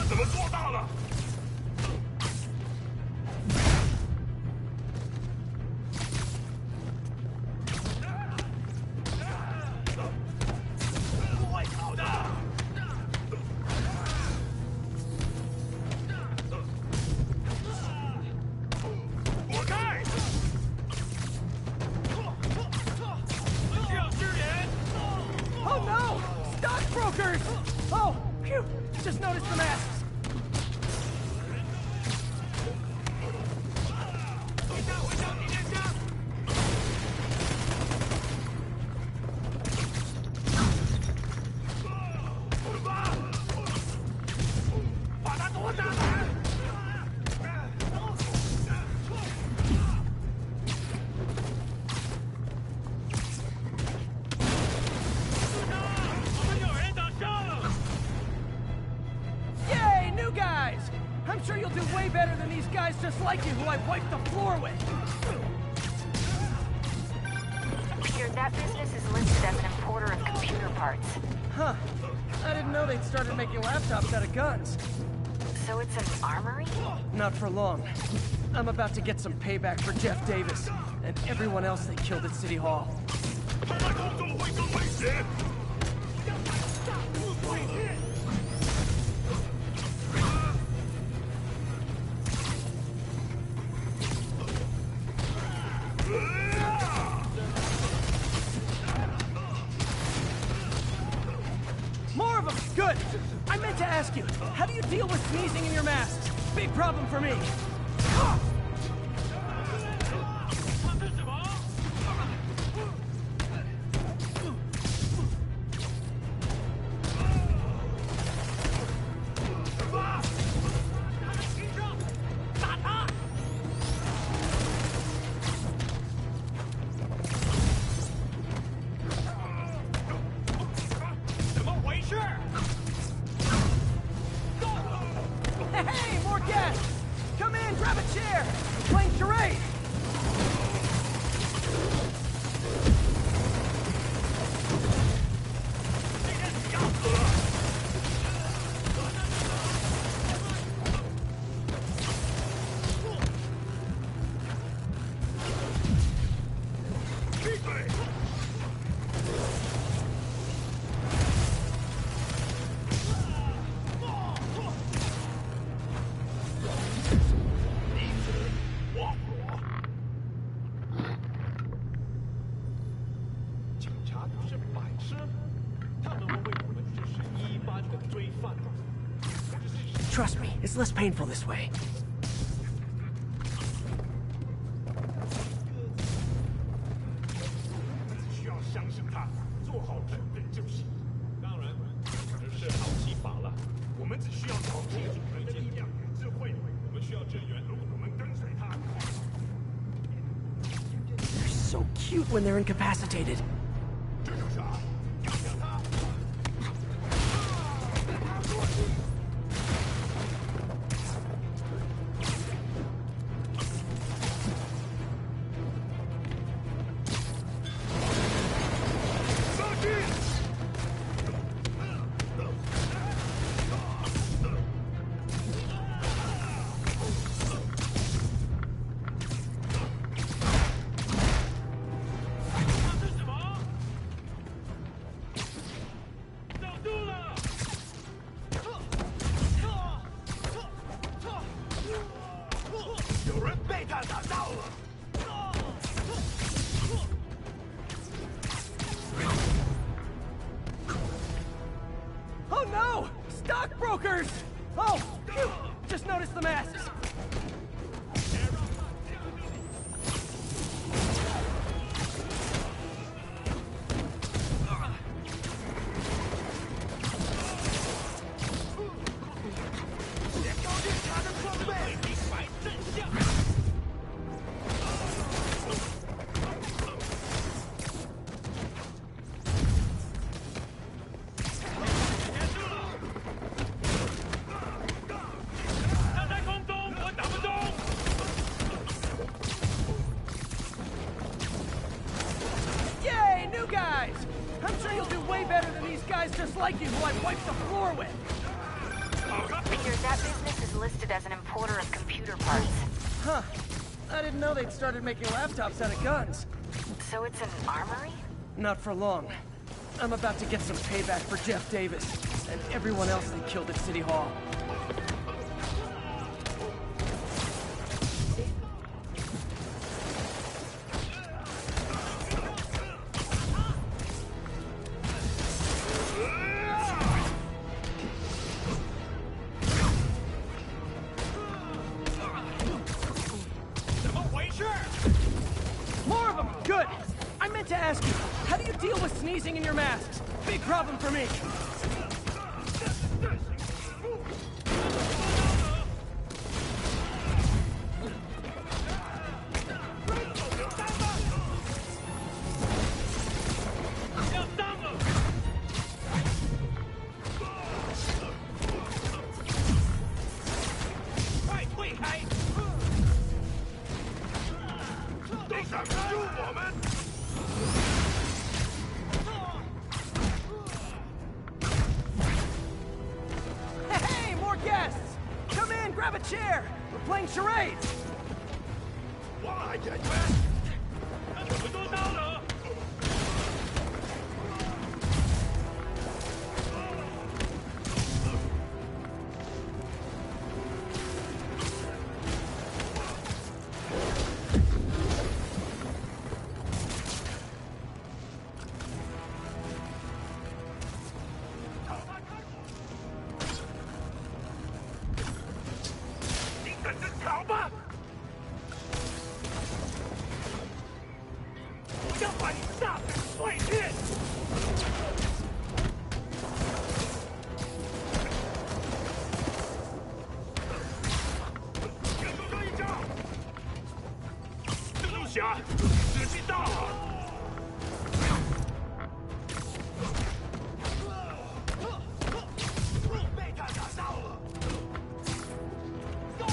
怎么做到了？会跑的。躲开！需要支援。 Oh no! Stockbrokers! Oh, phew! Just noticed the masks. 回家，回家，地面家。把他夺下来！ Yay, new guys! I'm sure you'll do way better than these guys just like you who I wiped the floor with. Peter, that business is listed as an importer of computer parts. Huh. I didn't know they'd started making laptops out of guns. So it's an armory? Not for long. I'm about to get some payback for Jeff Davis and everyone else they killed at City Hall. 走在空中会更危险。 More of them! Good! I meant to ask you, how do you deal with sneezing in your masks? Big problem for me. 这是什么？ Hey, more guests! Come in, grab a chair! We're playing charade! Trust me, it's less painful this way. 需要相信他，做好准备就行。当然，只是好奇法了。我们只需要找清楚人的力量与智慧。我们需要支援，如果我们跟随他。 They're so cute when they're incapacitated. 这就是啊，要想他。 有人被他打到了。 Oh no! Stockbrokers! Oh, phew! Just noticed the masks. Yay, new guys! I'm sure you'll do way better than these guys just like you who I wiped the floor with. Peter, business is listed as an importer of computer parts. Huh. I didn't know they'd started making laptops out of guns. So it's an armory? Not for long. I'm about to get some payback for Jeff Davis and everyone else they killed at City Hall. More of them! Good! I meant to ask you, how do you deal with sneezing in your masks? Big problem for me. Hey, more guests! Come in, grab a chair! We're playing charades! 我来解决。我们都到了。你等着瞧吧！我要把你炸成碎片！先说这一招，蜘蛛侠，时机到了！被他打到了，够了！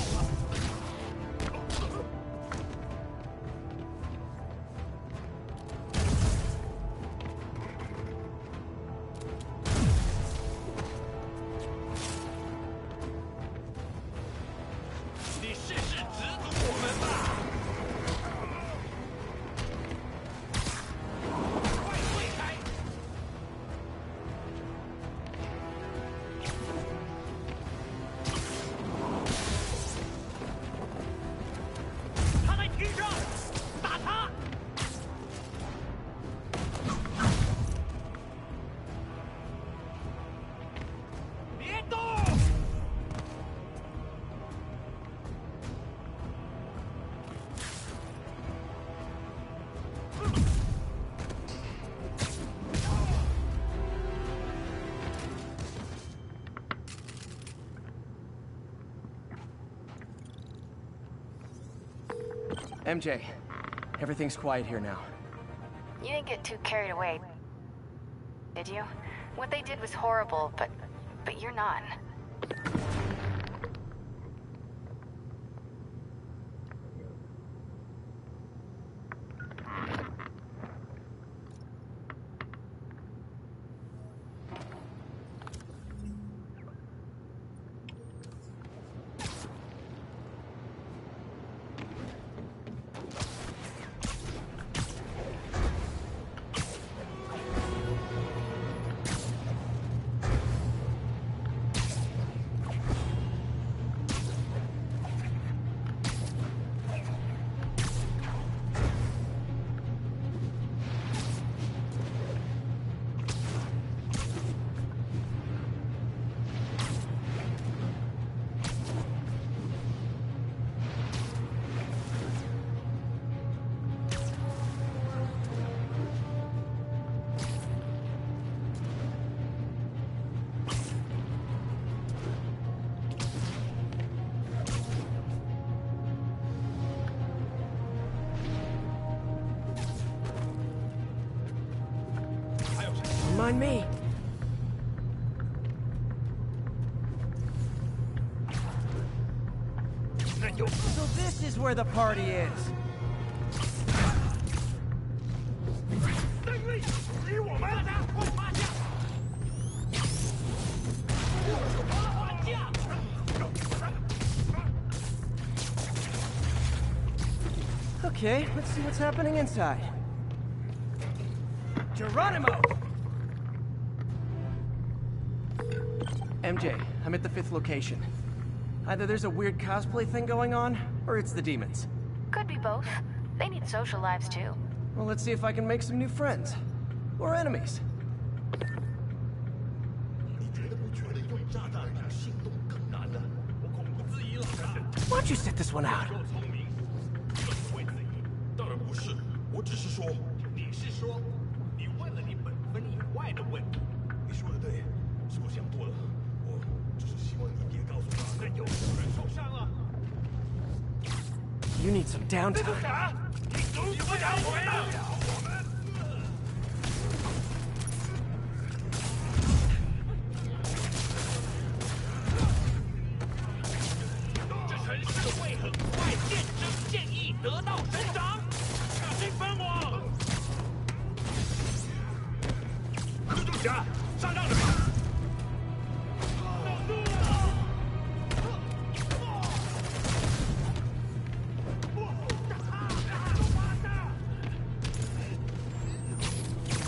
你试试直堵我们吧！快退开！他在梯上，打他！别动！ MJ, everything's quiet here now. You didn't get too carried away, did you? What they did was horrible, but you're not. Mind me. So this is where the party is. 胜利属于我们！大家快趴下！我的架！ Okay, let's see what's happening inside. Geronimo! MJ, I'm at the 5th location. Either there's a weird cosplay thing going on, or it's the demons. Could be both. They need social lives too. Well, let's see if I can make some new friends. Or enemies. 你觉得不觉得用炸弹比行动更难呢？我恐怖自疑了。 Why don't you sit this one out? 够聪明，这不会自疑。当然不是，我只是说，你是说，你问了你本分以外的问题。你说的对，是我想多了。我只是希望你别告诉他，那有人受伤了。 You need some downtime. 啥？你阻止不了我们！ 城市会很快见证建议得到成长，小心分我！蜘蛛侠，上当了！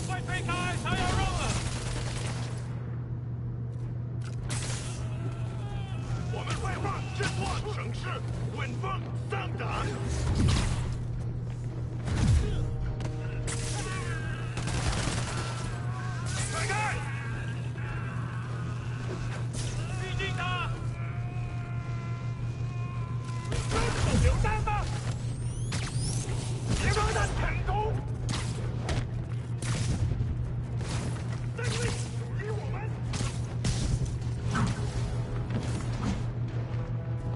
快推开，他要肉了！我们会让这座城市稳风上涨。甩开！逼近他！手榴弹吗？别让他成功！这里属于我们。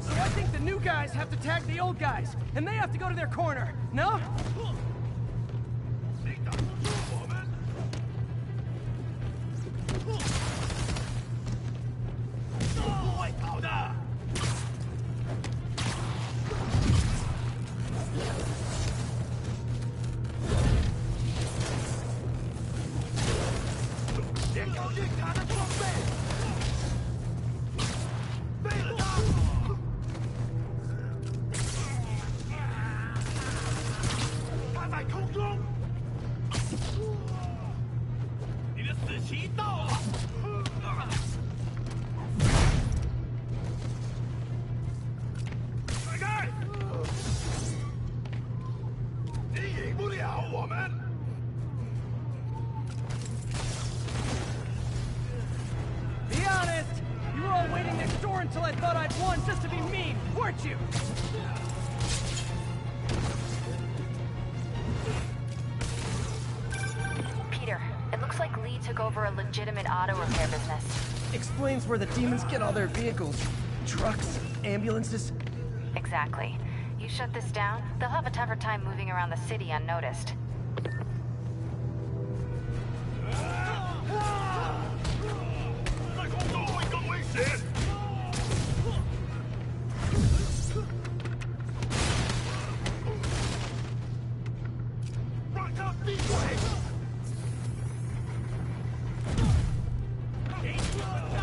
So I think the new guys have to tag the old guys, and they have to go to their corner, no? 谁挡不住我们？不会跑的。先搞定他的装备。废了他！ 他在空中，你的死期到了。甩开！你赢不了我们。 Be honest! You were all waiting next door until I thought I'd won just to be mean, weren't you? Peter, it looks like Lee took over a legitimate auto repair business. Explains where the demons get all their vehicles. Trucks, ambulances. Exactly. You shut this down, they'll have a tougher time moving around the city unnoticed. 在空中会更危险。让他闭嘴！给你们炸！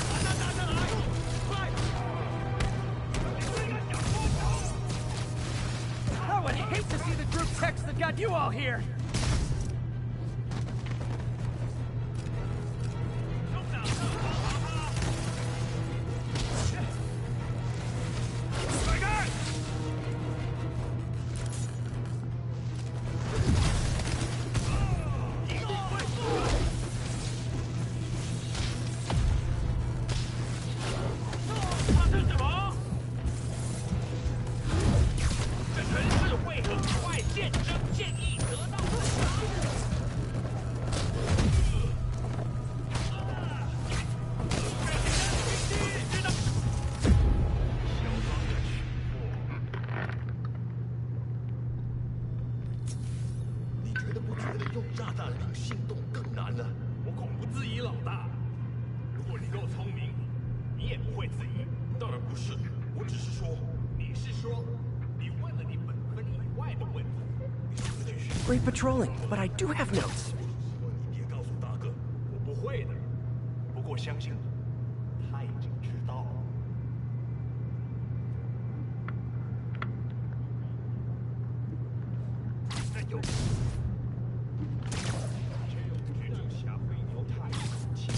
把他拿上来！快！这个小泼头！ I would hate to see the group text that got you all here! 甩开！一定会输的！他是什么？这城市会很快见证建议得到成长。 你觉得不觉得用炸弹令行动更难呢？我恐不质疑老大。如果你够聪明，你也不会质疑。当然不是，我只是说，你是说，你问了你本分以外的问题。你说的继续。 Great patrolling, but I do have notes. 希望你别告诉大哥，我不会的。不过相信我，他已经知道了。 Peter,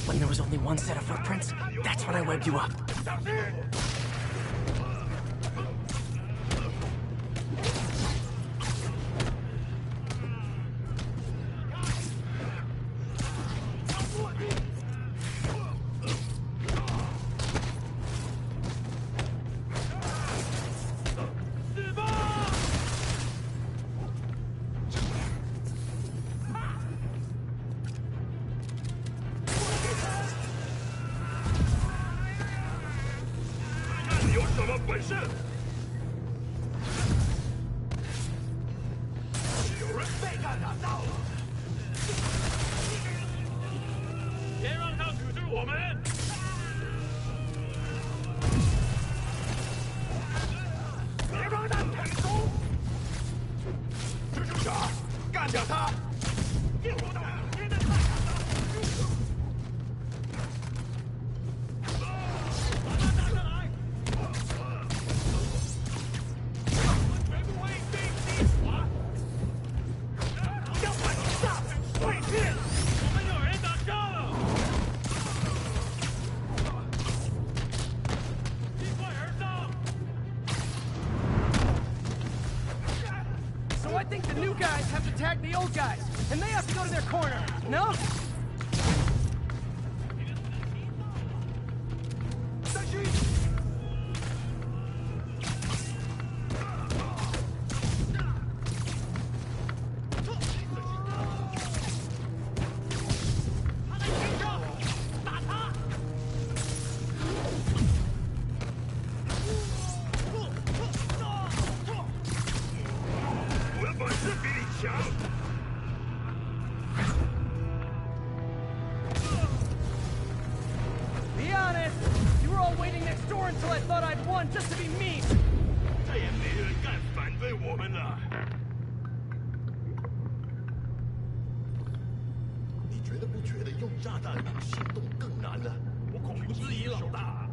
When there was only one set of footprints, that's when I webbed you up. The old guys, and they have to go to their corner, no? Be honest, you were all waiting next door until I thought I'd won just to be mean. 再也没人敢反对我们了。你觉得不觉得用炸弹行动更难呢？我恐不质疑老大。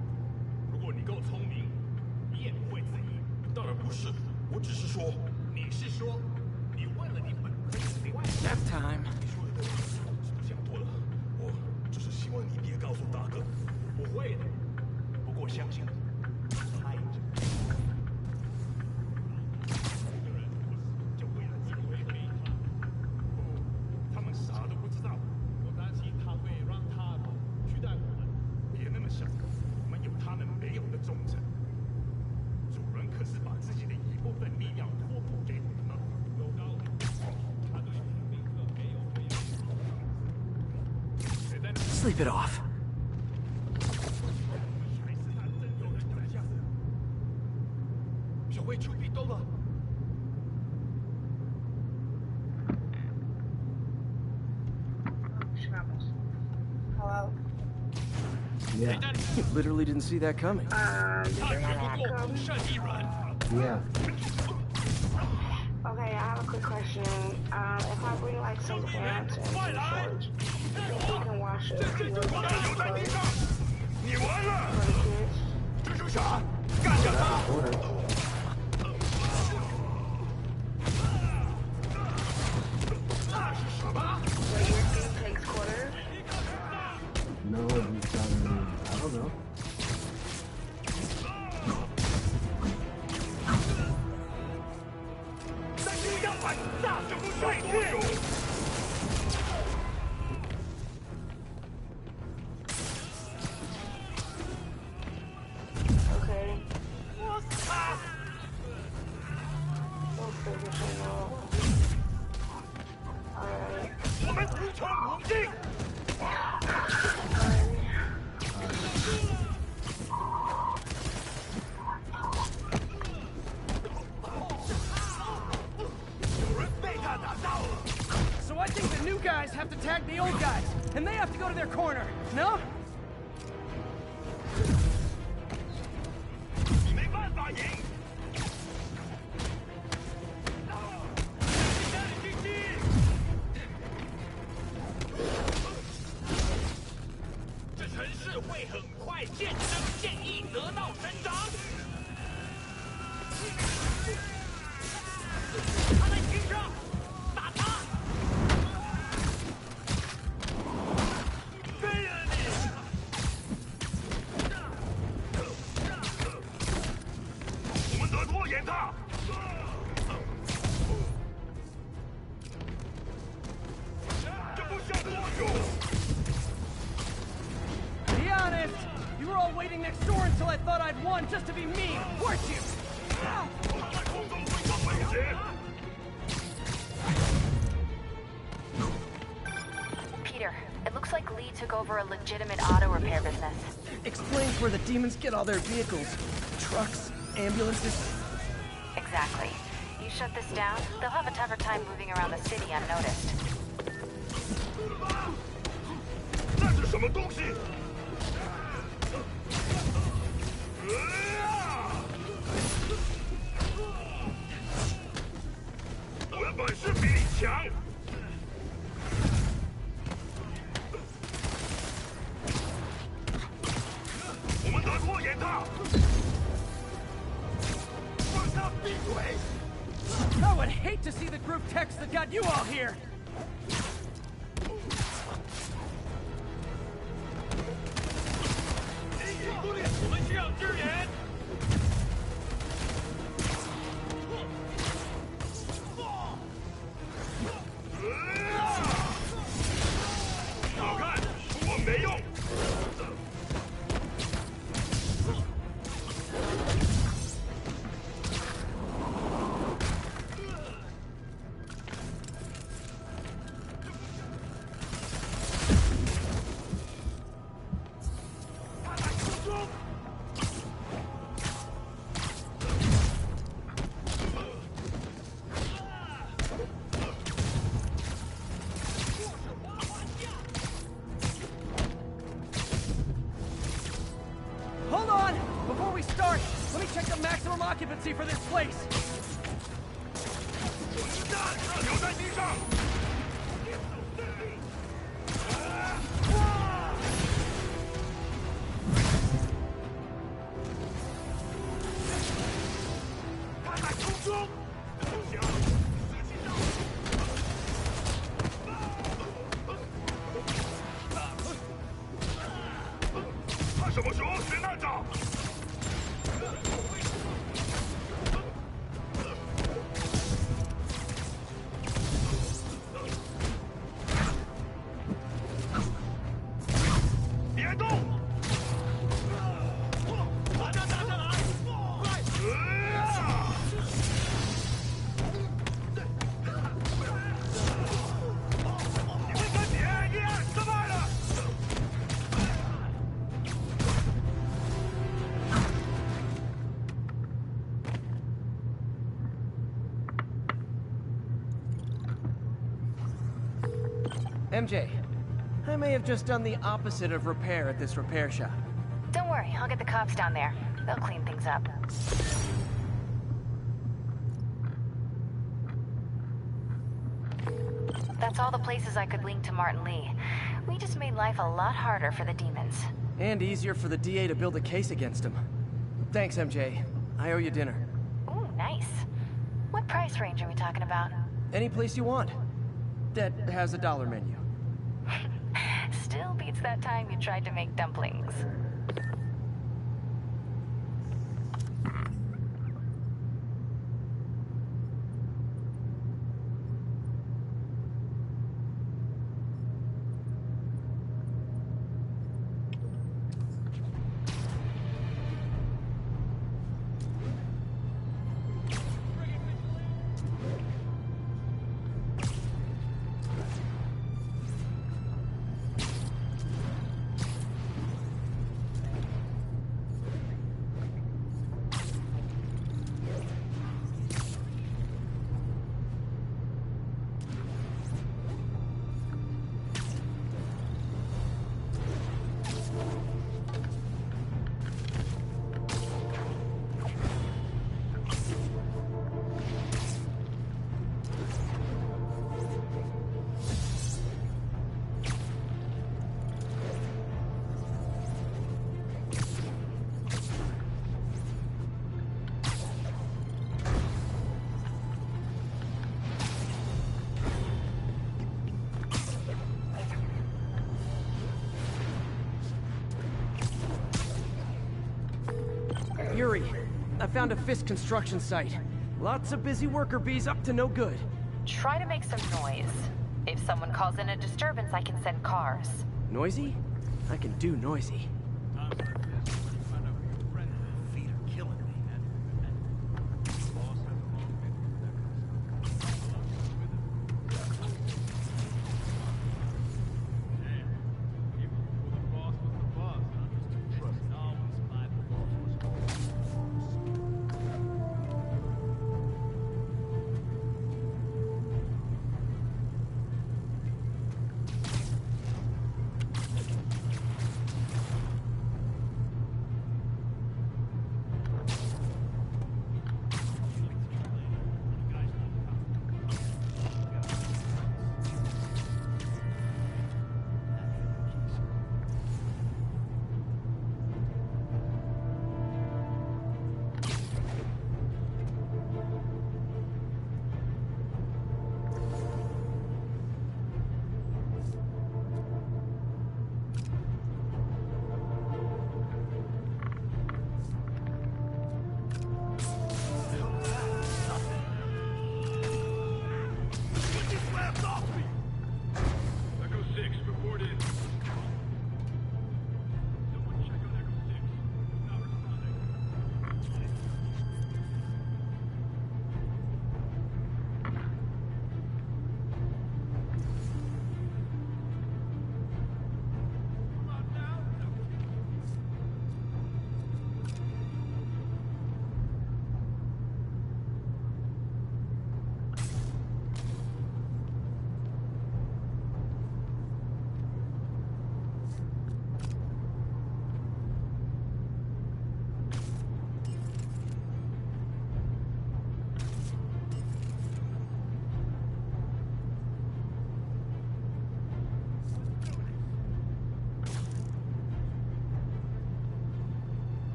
如果你够聪明，你也不会在意。当然不是，我只是说，你是说，你为了你本科的另外。Nap time. 你说的对，想多了。我只是希望你别告诉大哥。我会的，不过相信我，猜着。一个人就为了自为非他。不，他们啥都不知道。我担心他会让他取代我们。别那么想，我们有他们没有的忠诚。主人可是把自己的一部分力量托付给我们了。有道理。他对平民可没有回应。 Sleep it off. 小慧出壁兜了。Hello? Yeah. You literally didn't see that coming. Did you bring my laptop? Yeah. Okay, I have a quick question. If I bring like some pants and some shorts, you can wash it. For 你完了！ the kids? 蜘蛛侠，干掉他！ 那是什么？ So your team takes quarters? No, he's I don't know. 三军要反，大手帅气！ Okay. We'll figure it out. Alright. 我们无穷无尽。 有人被他打到了。 So I think the new guys have to tag the old guys, and they have to go to their corner, no? 你没办法赢。这城市会很快见证正义得到伸张。他在行上，大他！ Be honest! You were all waiting next door until I thought I'd won just to be mean, weren't you? Peter, it looks like Lee took over a legitimate auto repair business. Explains where the demons get all their vehicles. Trucks, ambulances. Exactly. You shut this down, they'll have a tougher time moving around the city unnoticed. 那是什么东西？我的本事比你强。我们得拖延他。让他闭嘴！ I would hate to see the group text that got you all here! 我们需要支援。好看，我没用。Hold on! Before we start, let me check the maximum occupancy for this place! 子弹留在地上。他在空中。不行，死气上。他什么时候学那招？ 别动！把他打下来！快！你们快点！耶，失败了！ MJ, I may have just done the opposite of repair at this repair shop. Don't worry, I'll get the cops down there. They'll clean things up. That's all the places I could link to Martin Lee. We just made life a lot harder for the demons. And easier for the DA to build a case against him. Thanks, MJ. I owe you dinner. Ooh, nice. What price range are we talking about? Any place you want. That has a dollar menu. Still beats that time you tried to make dumplings. I found a Fisk construction site. Lots of busy worker bees up to no good. Try to make some noise. If someone calls in a disturbance, I can send cars. Noisy? I can do noisy.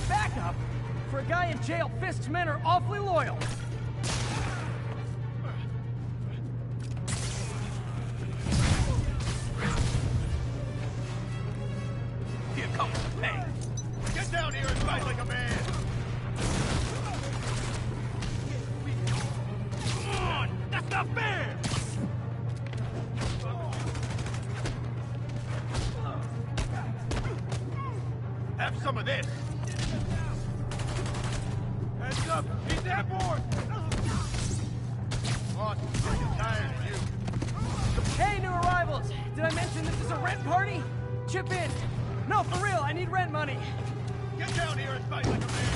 Backup? For a guy in jail, Fisk's men are awfully loyal. Here comes the pain. Get down here and fight like a man. Come on! That's not fair! Have some of this. Heads up! He's airborne! Boss, I'm sick and tired of you. Hey, new arrivals! Did I mention this is a rent party? Chip in. No, for real, I need rent money. Get down here and fight like a man.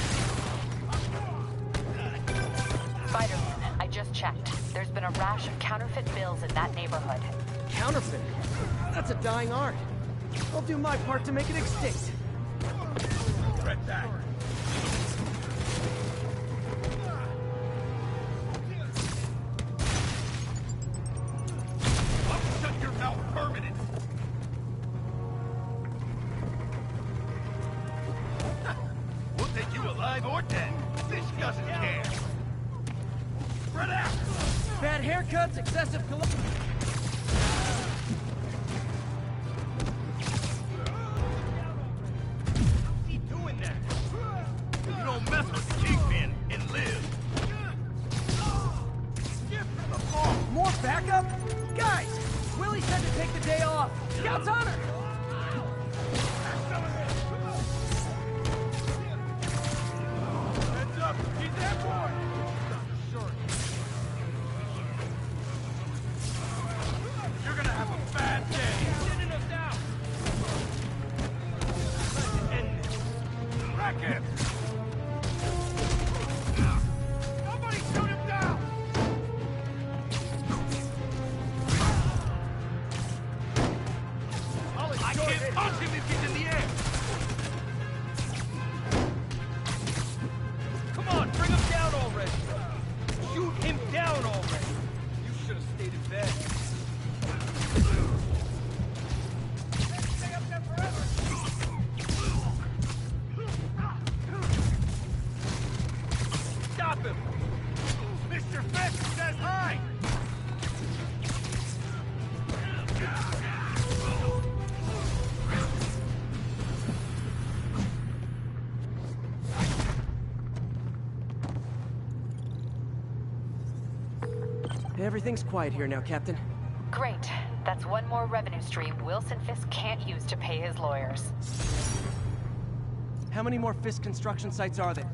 Spiderman, I just checked. There's been a rash of counterfeit bills in that neighborhood. Counterfeit? That's a dying art. I'll do my part to make it extinct. Red tag. I'll shut your mouth permanent. We'll take you alive or dead. This doesn't care. Spread out. Bad haircuts, excessive How's he doing that? You don't mess with the kingpin and live. More backup? Guys, Willie said to take the day off. Scout's honor! Heads up! He's airborne! You're gonna have a bad day. Sending us down. Let's end this. Wreck him! Somebody shoot him down! I can't punch him if he's in the air. Everything's quiet here now, Captain. Great. That's one more revenue stream Wilson Fisk can't use to pay his lawyers. How many more Fisk construction sites are there?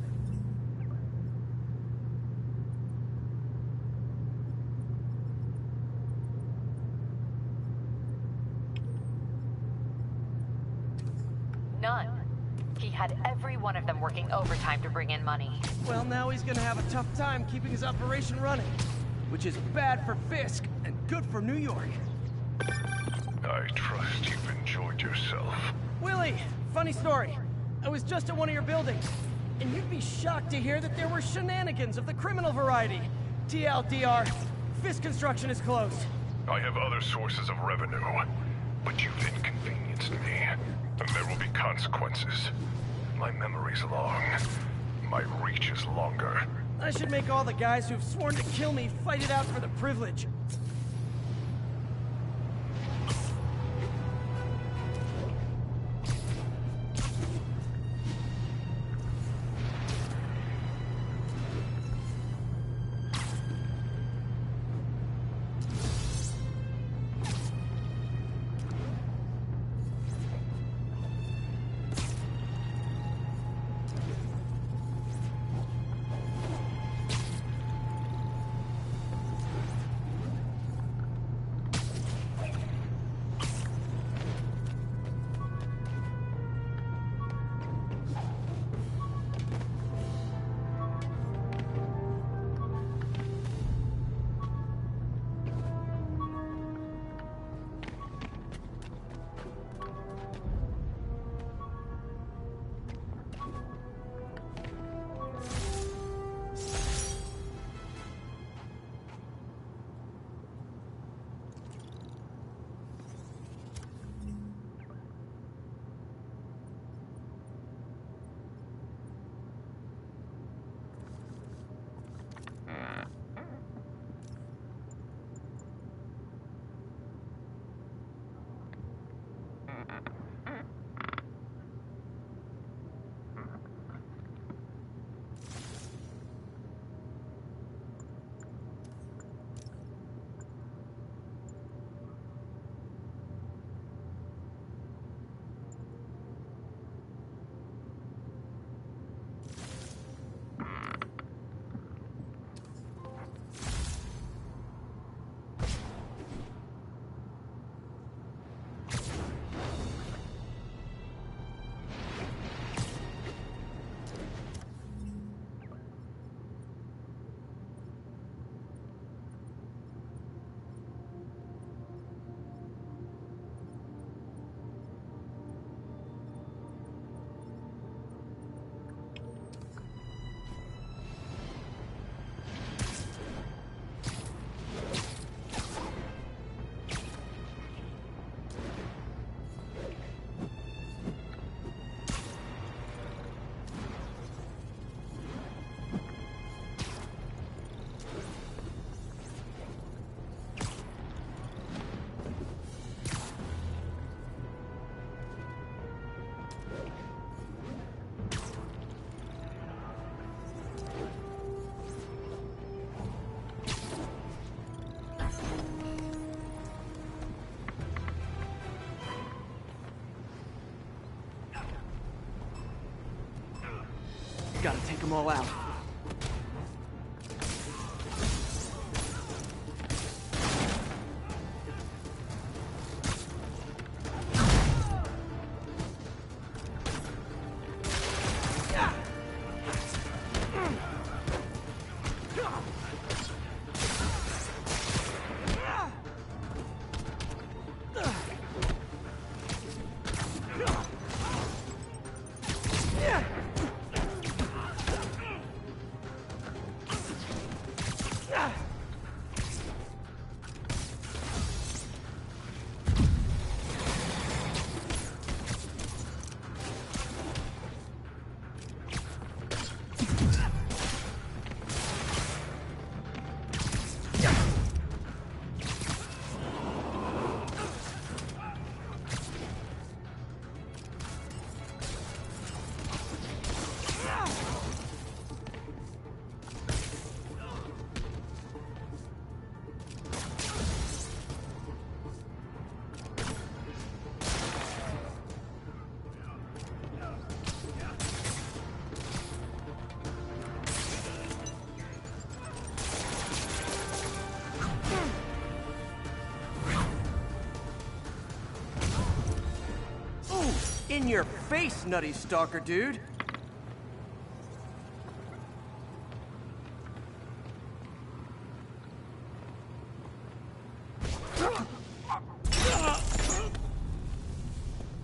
None. He had every one of them working overtime to bring in money. Well, now he's gonna have a tough time keeping his operation running. Which is bad for Fisk and good for New York. I trust you've enjoyed yourself. Willie, funny story. I was just at one of your buildings, and you'd be shocked to hear that there were shenanigans of the criminal variety. TLDR, Fisk Construction is closed. I have other sources of revenue, but you've inconvenienced me, and there will be consequences. My memory's long. My reach is longer. I should make all the guys who've sworn to kill me fight it out for the privilege. Gotta take them all out. In your face, nutty stalker dude.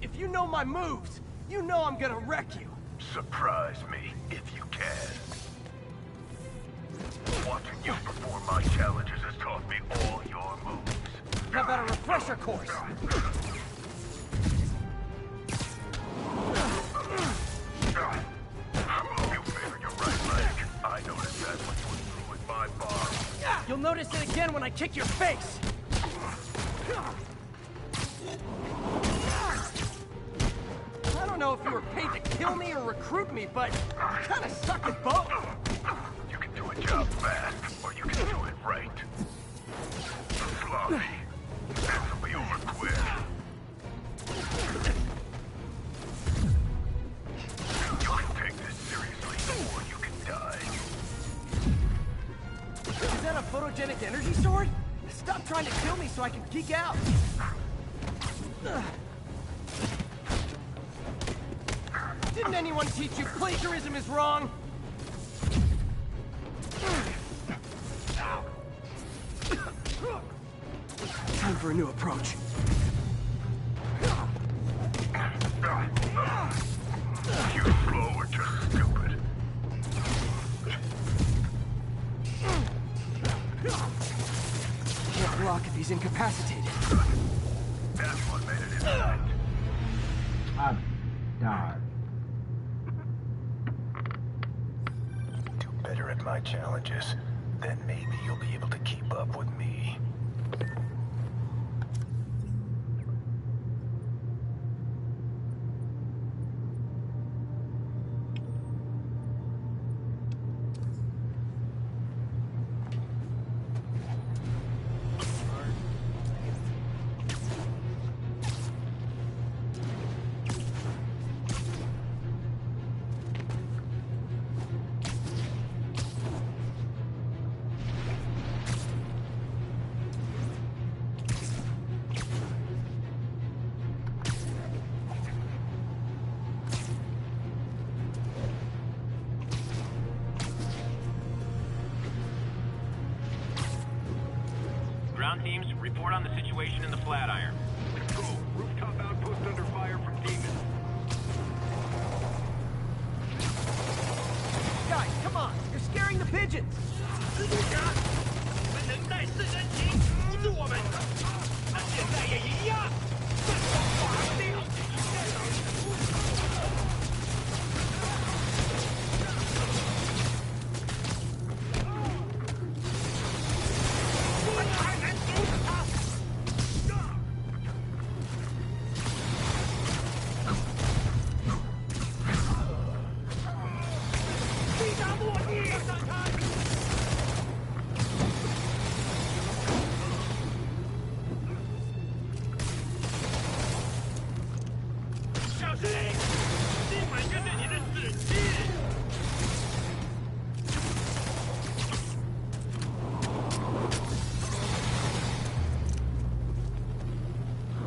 If you know my moves, you know I'm gonna wreck you. Surprise me, if you can. Watching you perform my challenges has taught me all your moves. How about a refresher course? You favor your right leg. I noticed that when you were through with my bomb. You'll notice it again when I kick your face. I don't know if you were paid to kill me or recruit me, but you kind of suck at both. You can do a job fast, or you can do it right. Sloppy. This will be over quick. You can take this seriously, or you can die. Is that a photogenic energy sword? Stop trying to kill me so I can geek out. Didn't anyone teach you plagiarism is wrong? Time for a new approach. You slow or just stupid. Can't block if he's incapacitated. That's what made it impact. I died. Do better at my challenges. Then maybe you'll be able to keep up with me. Ground teams, report on the situation in the Flatiron. Control, rooftop outpost under fire from demons. Guys, come on! You're scaring the pigeons!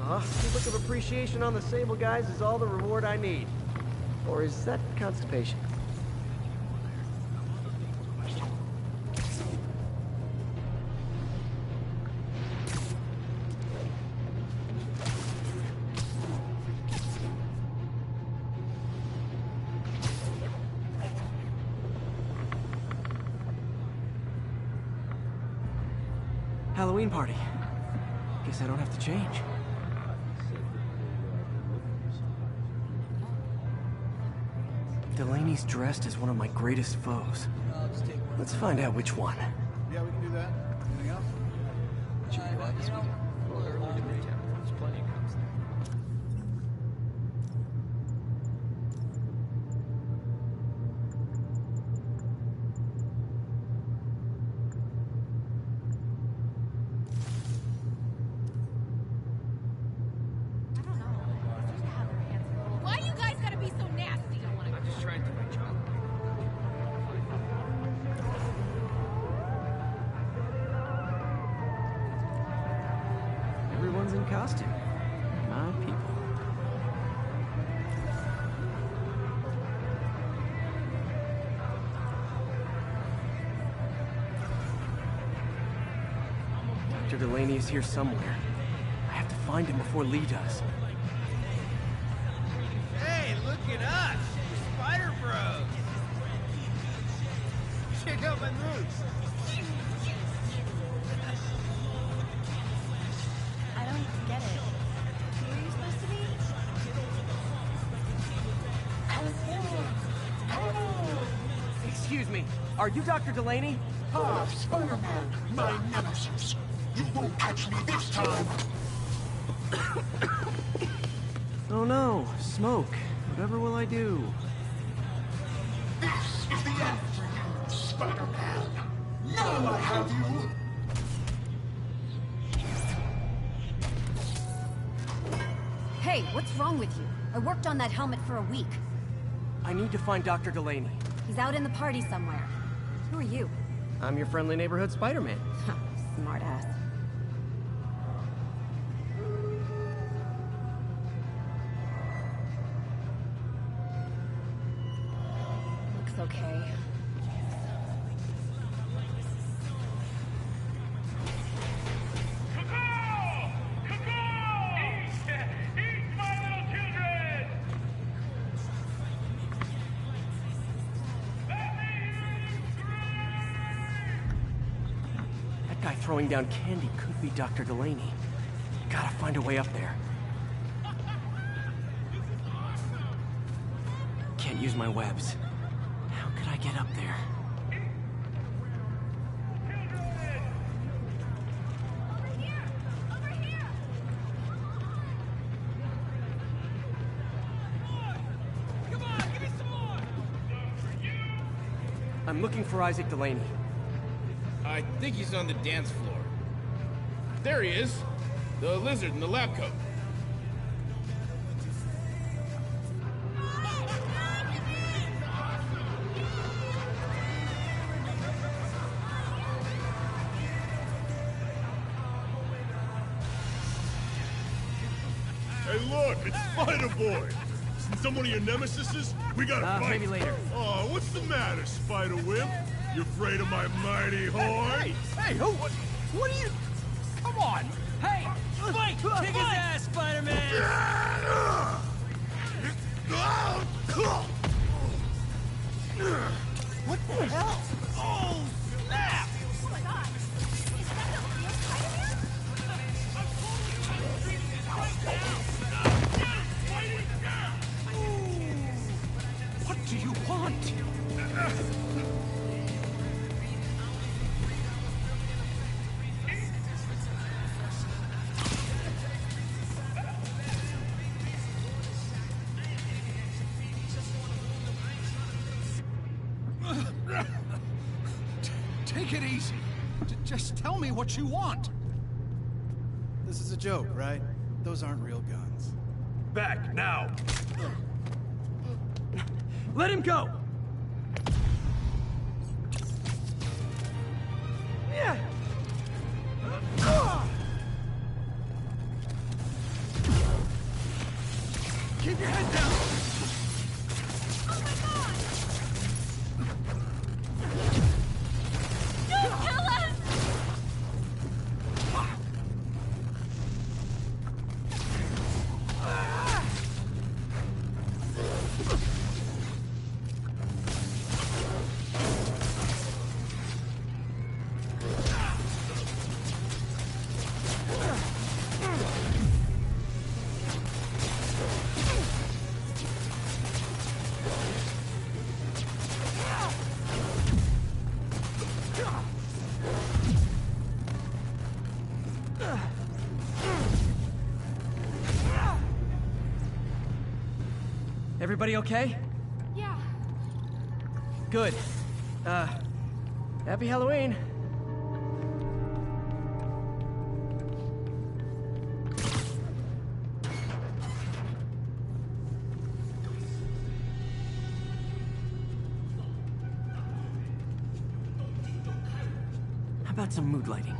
A look of appreciation on the Sable guys is all the reward I need. Or is that constipation? Halloween party. Guess I don't have to change. Delaney's dressed as one of my greatest foes. Let's find out which one. Yeah, we can do that. Anything else? Should we go out this weekend? A little early to retail. There's plenty of crowds there. Why you guys gotta be so nasty? I'm just trying to do my job. Everyone's in costume. My people. Dr. Delaney is here somewhere. I have to find him before Lee does. Hey, look at us! Spider Bros! Check out my moves! I don't get it. Who are you supposed to be? Excuse me, are you Dr. Delaney? Ah, Spider-Man, my nemesis. You won't catch me this time. Oh no, smoke. Whatever will I do? This is the end for you, Spider-Man. Now I have you. Hey, what's wrong with you? I worked on that helmet for a week. I need to find Dr. Delaney. He's out in the party somewhere. Who are you? I'm your friendly neighborhood Spider-Man. Smart ass. Looks okay. That guy throwing down candy could be Dr. Delaney. Gotta find a way up there. Can't use my webs. How could I get up there? I'm looking for Isaac Delaney. I think he's on the dance floor. There he is. The lizard in the lab coat. Hey, look, it's Spider Boy. Since I'm one of your nemesises, we gotta fight. Maybe later. Oh, what's the matter, Spider Wimp? You afraid of my mighty horn? Hey, who? What are you? Come on! Hey, fight! Kick his ass, Spider-Man! What the hell? Oh, snap! Oh my god! Is that the real Spider-Man? What do you want? Take it easy. Just tell me what you want. This is a joke, right? Those aren't real guns. Back, now! Let him go! Yeah. Keep your head down! Oh my god! Don't kill us! Everybody okay? Yeah. Good. Happy Halloween. How about some mood lighting?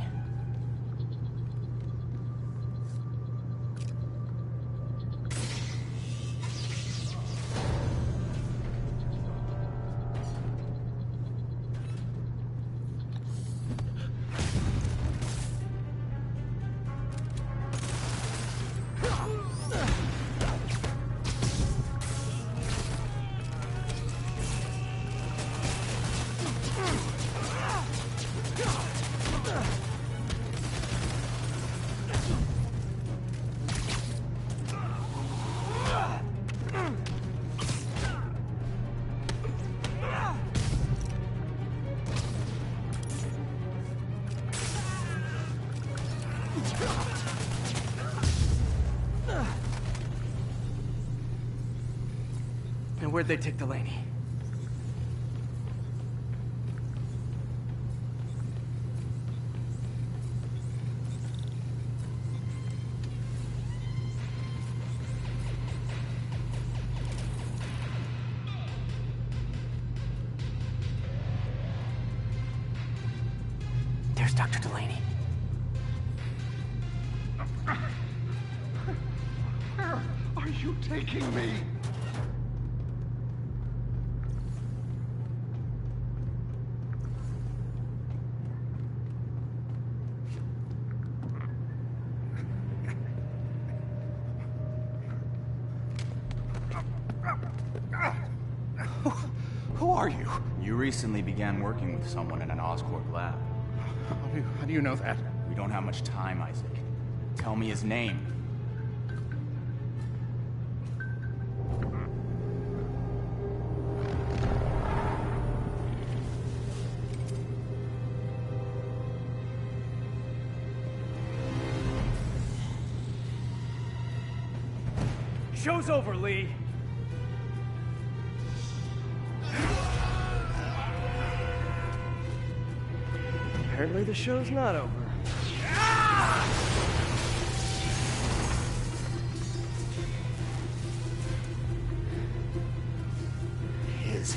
Where'd they take Delaney? There's Dr. Delaney. Where are you taking me? Who are you? You recently began working with someone in an Oscorp lab. How do you know that? We don't have much time, Isaac. Tell me his name. Show's over, Lee. Apparently the show's not over. His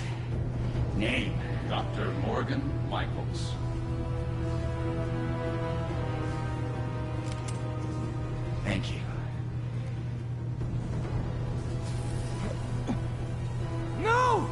name, Dr. Morgan Michaels. Thank you. No!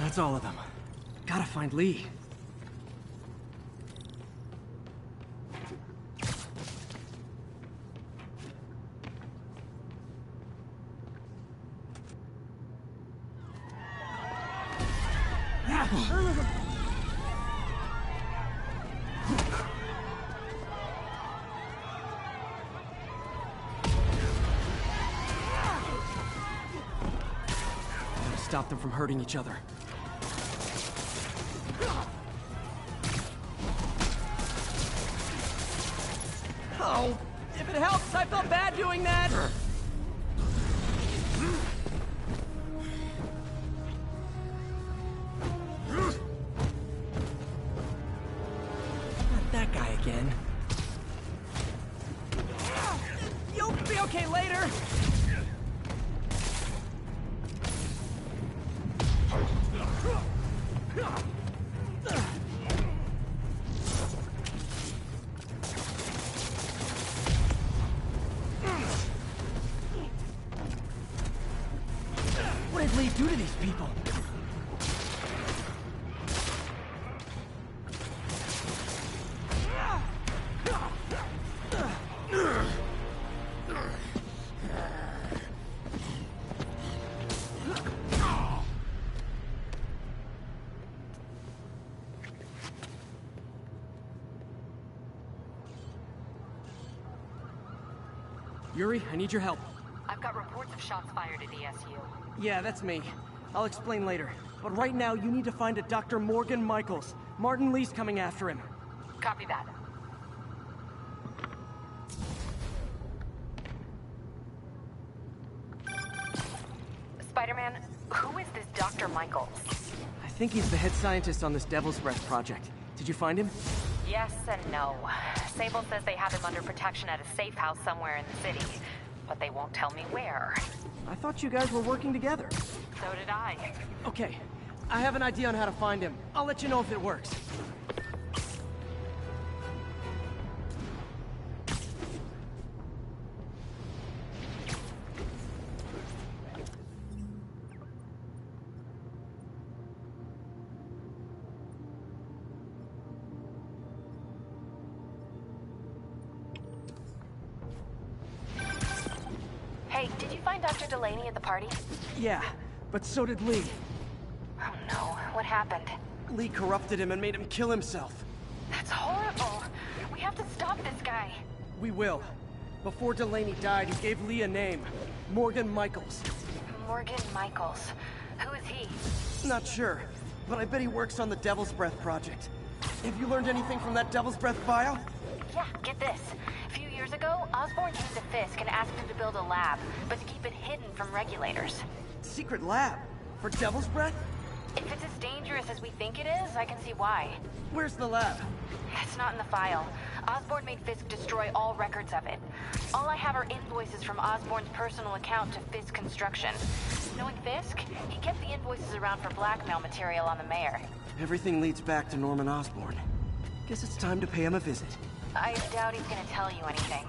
That's all of them. Gotta find Lee. Stop them from hurting each other. Oh, if it helps, I felt bad doing that. Not that guy again. You'll be okay later. What did Lee do to these people? Yuri, I need your help. I'm got reports of shots fired at ESU. Yeah, that's me. I'll explain later. But right now, you need to find a Dr. Morgan Michaels. Martin Lee's coming after him. Copy that. Spider-Man, who is this Dr. Michaels? I think he's the head scientist on this Devil's Breath project. Did you find him? Yes and no. Sable says they have him under protection at a safe house somewhere in the city, but they won't tell me where. I thought you guys were working together. So did I. Okay, I have an idea on how to find him. I'll let you know if it works. Hey, did you find Dr. Delaney at the party? Yeah, but so did Lee. Oh no, what happened? Lee corrupted him and made him kill himself. That's horrible. We have to stop this guy. We will. Before Delaney died, he gave Lee a name. Morgan Michaels. Morgan Michaels. Who is he? Not sure, but I bet he works on the Devil's Breath project. Have you learned anything from that Devil's Breath file? Yeah, get this. A few years ago, Osborn used a Fisk and asked him to build a lab, but to keep it hidden from regulators. Secret lab? For Devil's Breath? If it's as dangerous as we think it is, I can see why. Where's the lab? It's not in the file. Osborn made Fisk destroy all records of it. All I have are invoices from Osborn's personal account to Fisk Construction. Knowing Fisk, he kept the invoices around for blackmail material on the mayor. Everything leads back to Norman Osborn. Guess it's time to pay him a visit. I doubt he's gonna tell you anything.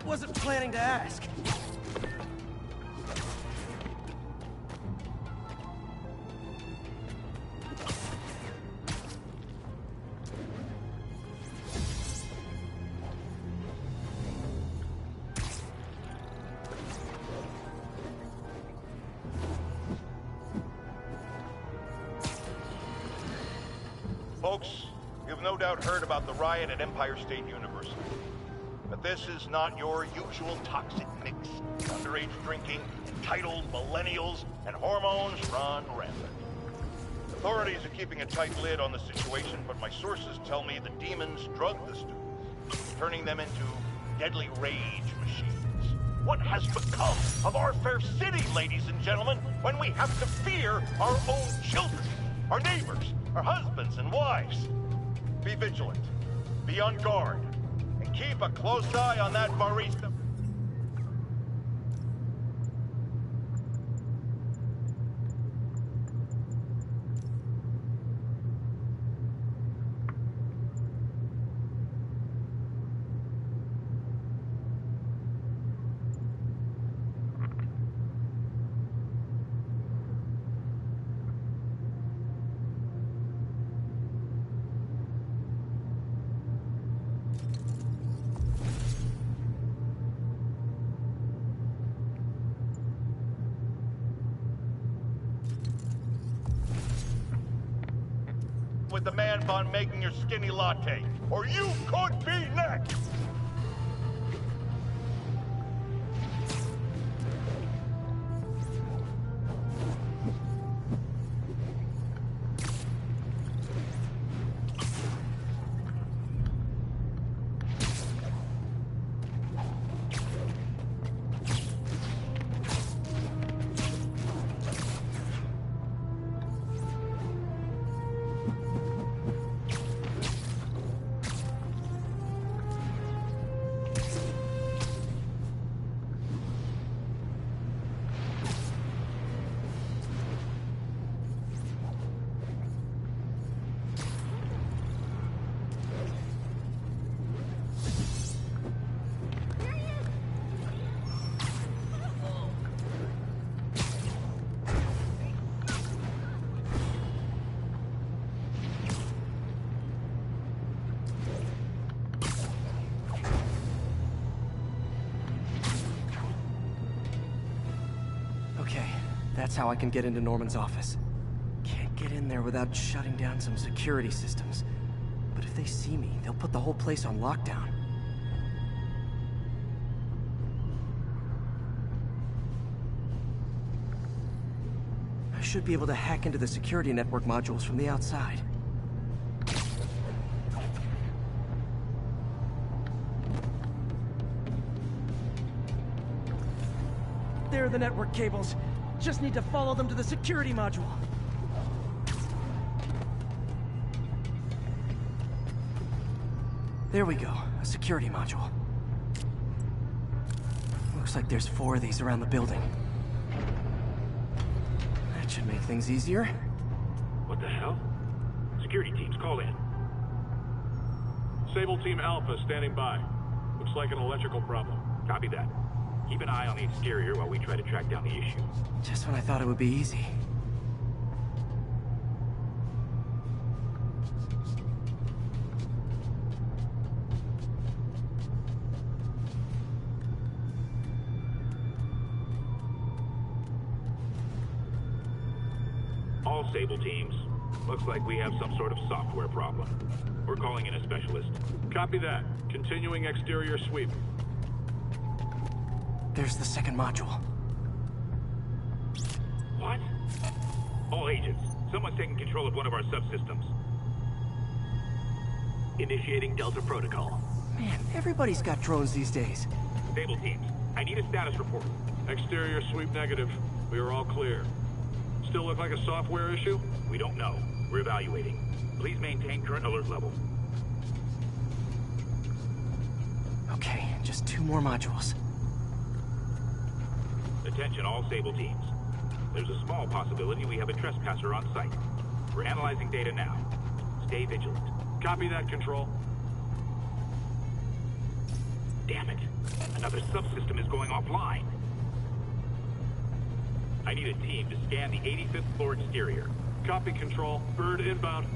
Wasn't planning to ask. Folks, you've no doubt heard about the riot at Empire State University. But this is not your usual toxic mix. Underage drinking, entitled millennials, and hormones run rampant. Authorities are keeping a tight lid on the situation, but my sources tell me the demons drug the students, turning them into deadly rage machines. What has become of our fair city, ladies and gentlemen, when we have to fear our own children, our neighbors, our husbands and wives? Be vigilant, be on guard, and keep a close eye on that barista. With the man bun making your skinny latte, or you could be next! That's how I can get into Norman's office. Can't get in there without shutting down some security systems. But if they see me, they'll put the whole place on lockdown. should be able to hack into the security network modules from the outside. There are the network cables. Just need to follow them to the security module. There we go, a security module. Looks like there's 4 of these around the building. That should make things easier. What the hell? Security teams, call in. Sable Team Alpha standing by. Looks like an electrical problem. Copy that. Keep an eye on the exterior while we try to track down the issue. Just when I thought it would be easy. All Sable teams. Looks like we have some sort of software problem. We're calling in a specialist. Copy that. Continuing exterior sweep. There's the second module. What? All agents, someone's taking control of one of our subsystems. Initiating Delta Protocol. Man, everybody's got drones these days. Sable teams, I need a status report. Exterior sweep negative. We are all clear. Still look like a software issue? We don't know. We're evaluating. Please maintain current alert level. Okay, just 2 more modules. Attention all Sable teams. There's a small possibility we have a trespasser on site. We're analyzing data now. Stay vigilant. Copy that, Control. Damn it. Another subsystem is going offline. I need a team to scan the 85th floor exterior. Copy, Control. Bird inbound.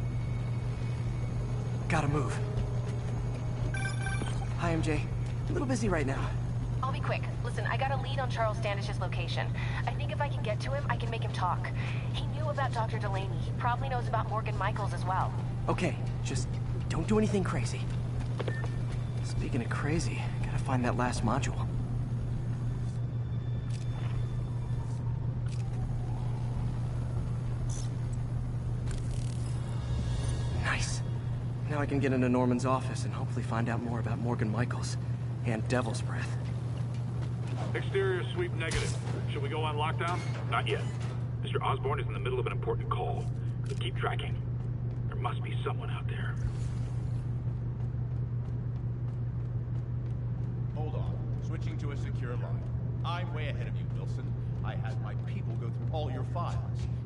Gotta move. Hi, MJ. A little busy right now. I'll be quick. Listen, I got a lead on Charles Standish's location. I think if I can get to him, I can make him talk. He knew about Dr. Delaney. He probably knows about Morgan Michaels as well. Okay, just don't do anything crazy. Speaking of crazy, gotta find that last module. Nice. Now I can get into Norman's office and hopefully find out more about Morgan Michaels and Devil's Breath. Exterior sweep negative. Should we go on lockdown? Not yet. Mr. Osborn is in the middle of an important call. But keep tracking. There must be someone out there. Hold on. Switching to a secure line. I'm way ahead of you, Wilson. I had my people go through all your files.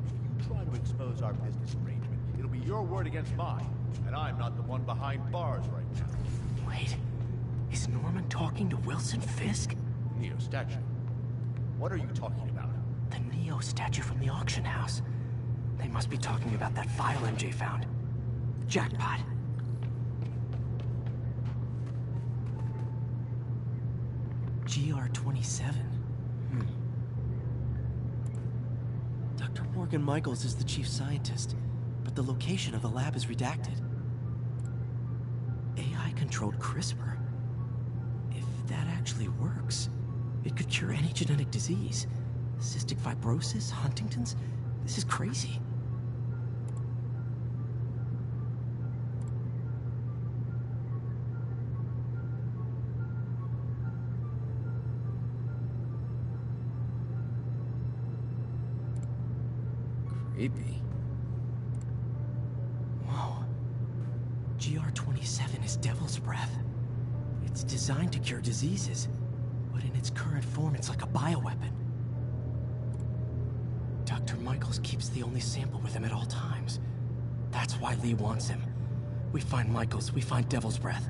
If you try to expose our business arrangement, it'll be your word against mine. And I'm not the one behind bars right now. Wait. Is Norman talking to Wilson Fisk? Neo statue. What are you talking about? The Neo statue from the auction house. They must be talking about that file MJ found. Jackpot. GR-27. Dr. Morgan Michaels is the chief scientist, but the location of the lab is redacted. AI-controlled CRISPR. If that actually works, it could cure any genetic disease. Cystic fibrosis, Huntington's. This is crazy. Creepy. Whoa. GR-27 is Devil's Breath. It's designed to cure diseases, but in its current form, it's like a bioweapon. Dr. Michaels keeps the only sample with him at all times. That's why Lee wants him. We find Michaels, we find Devil's Breath.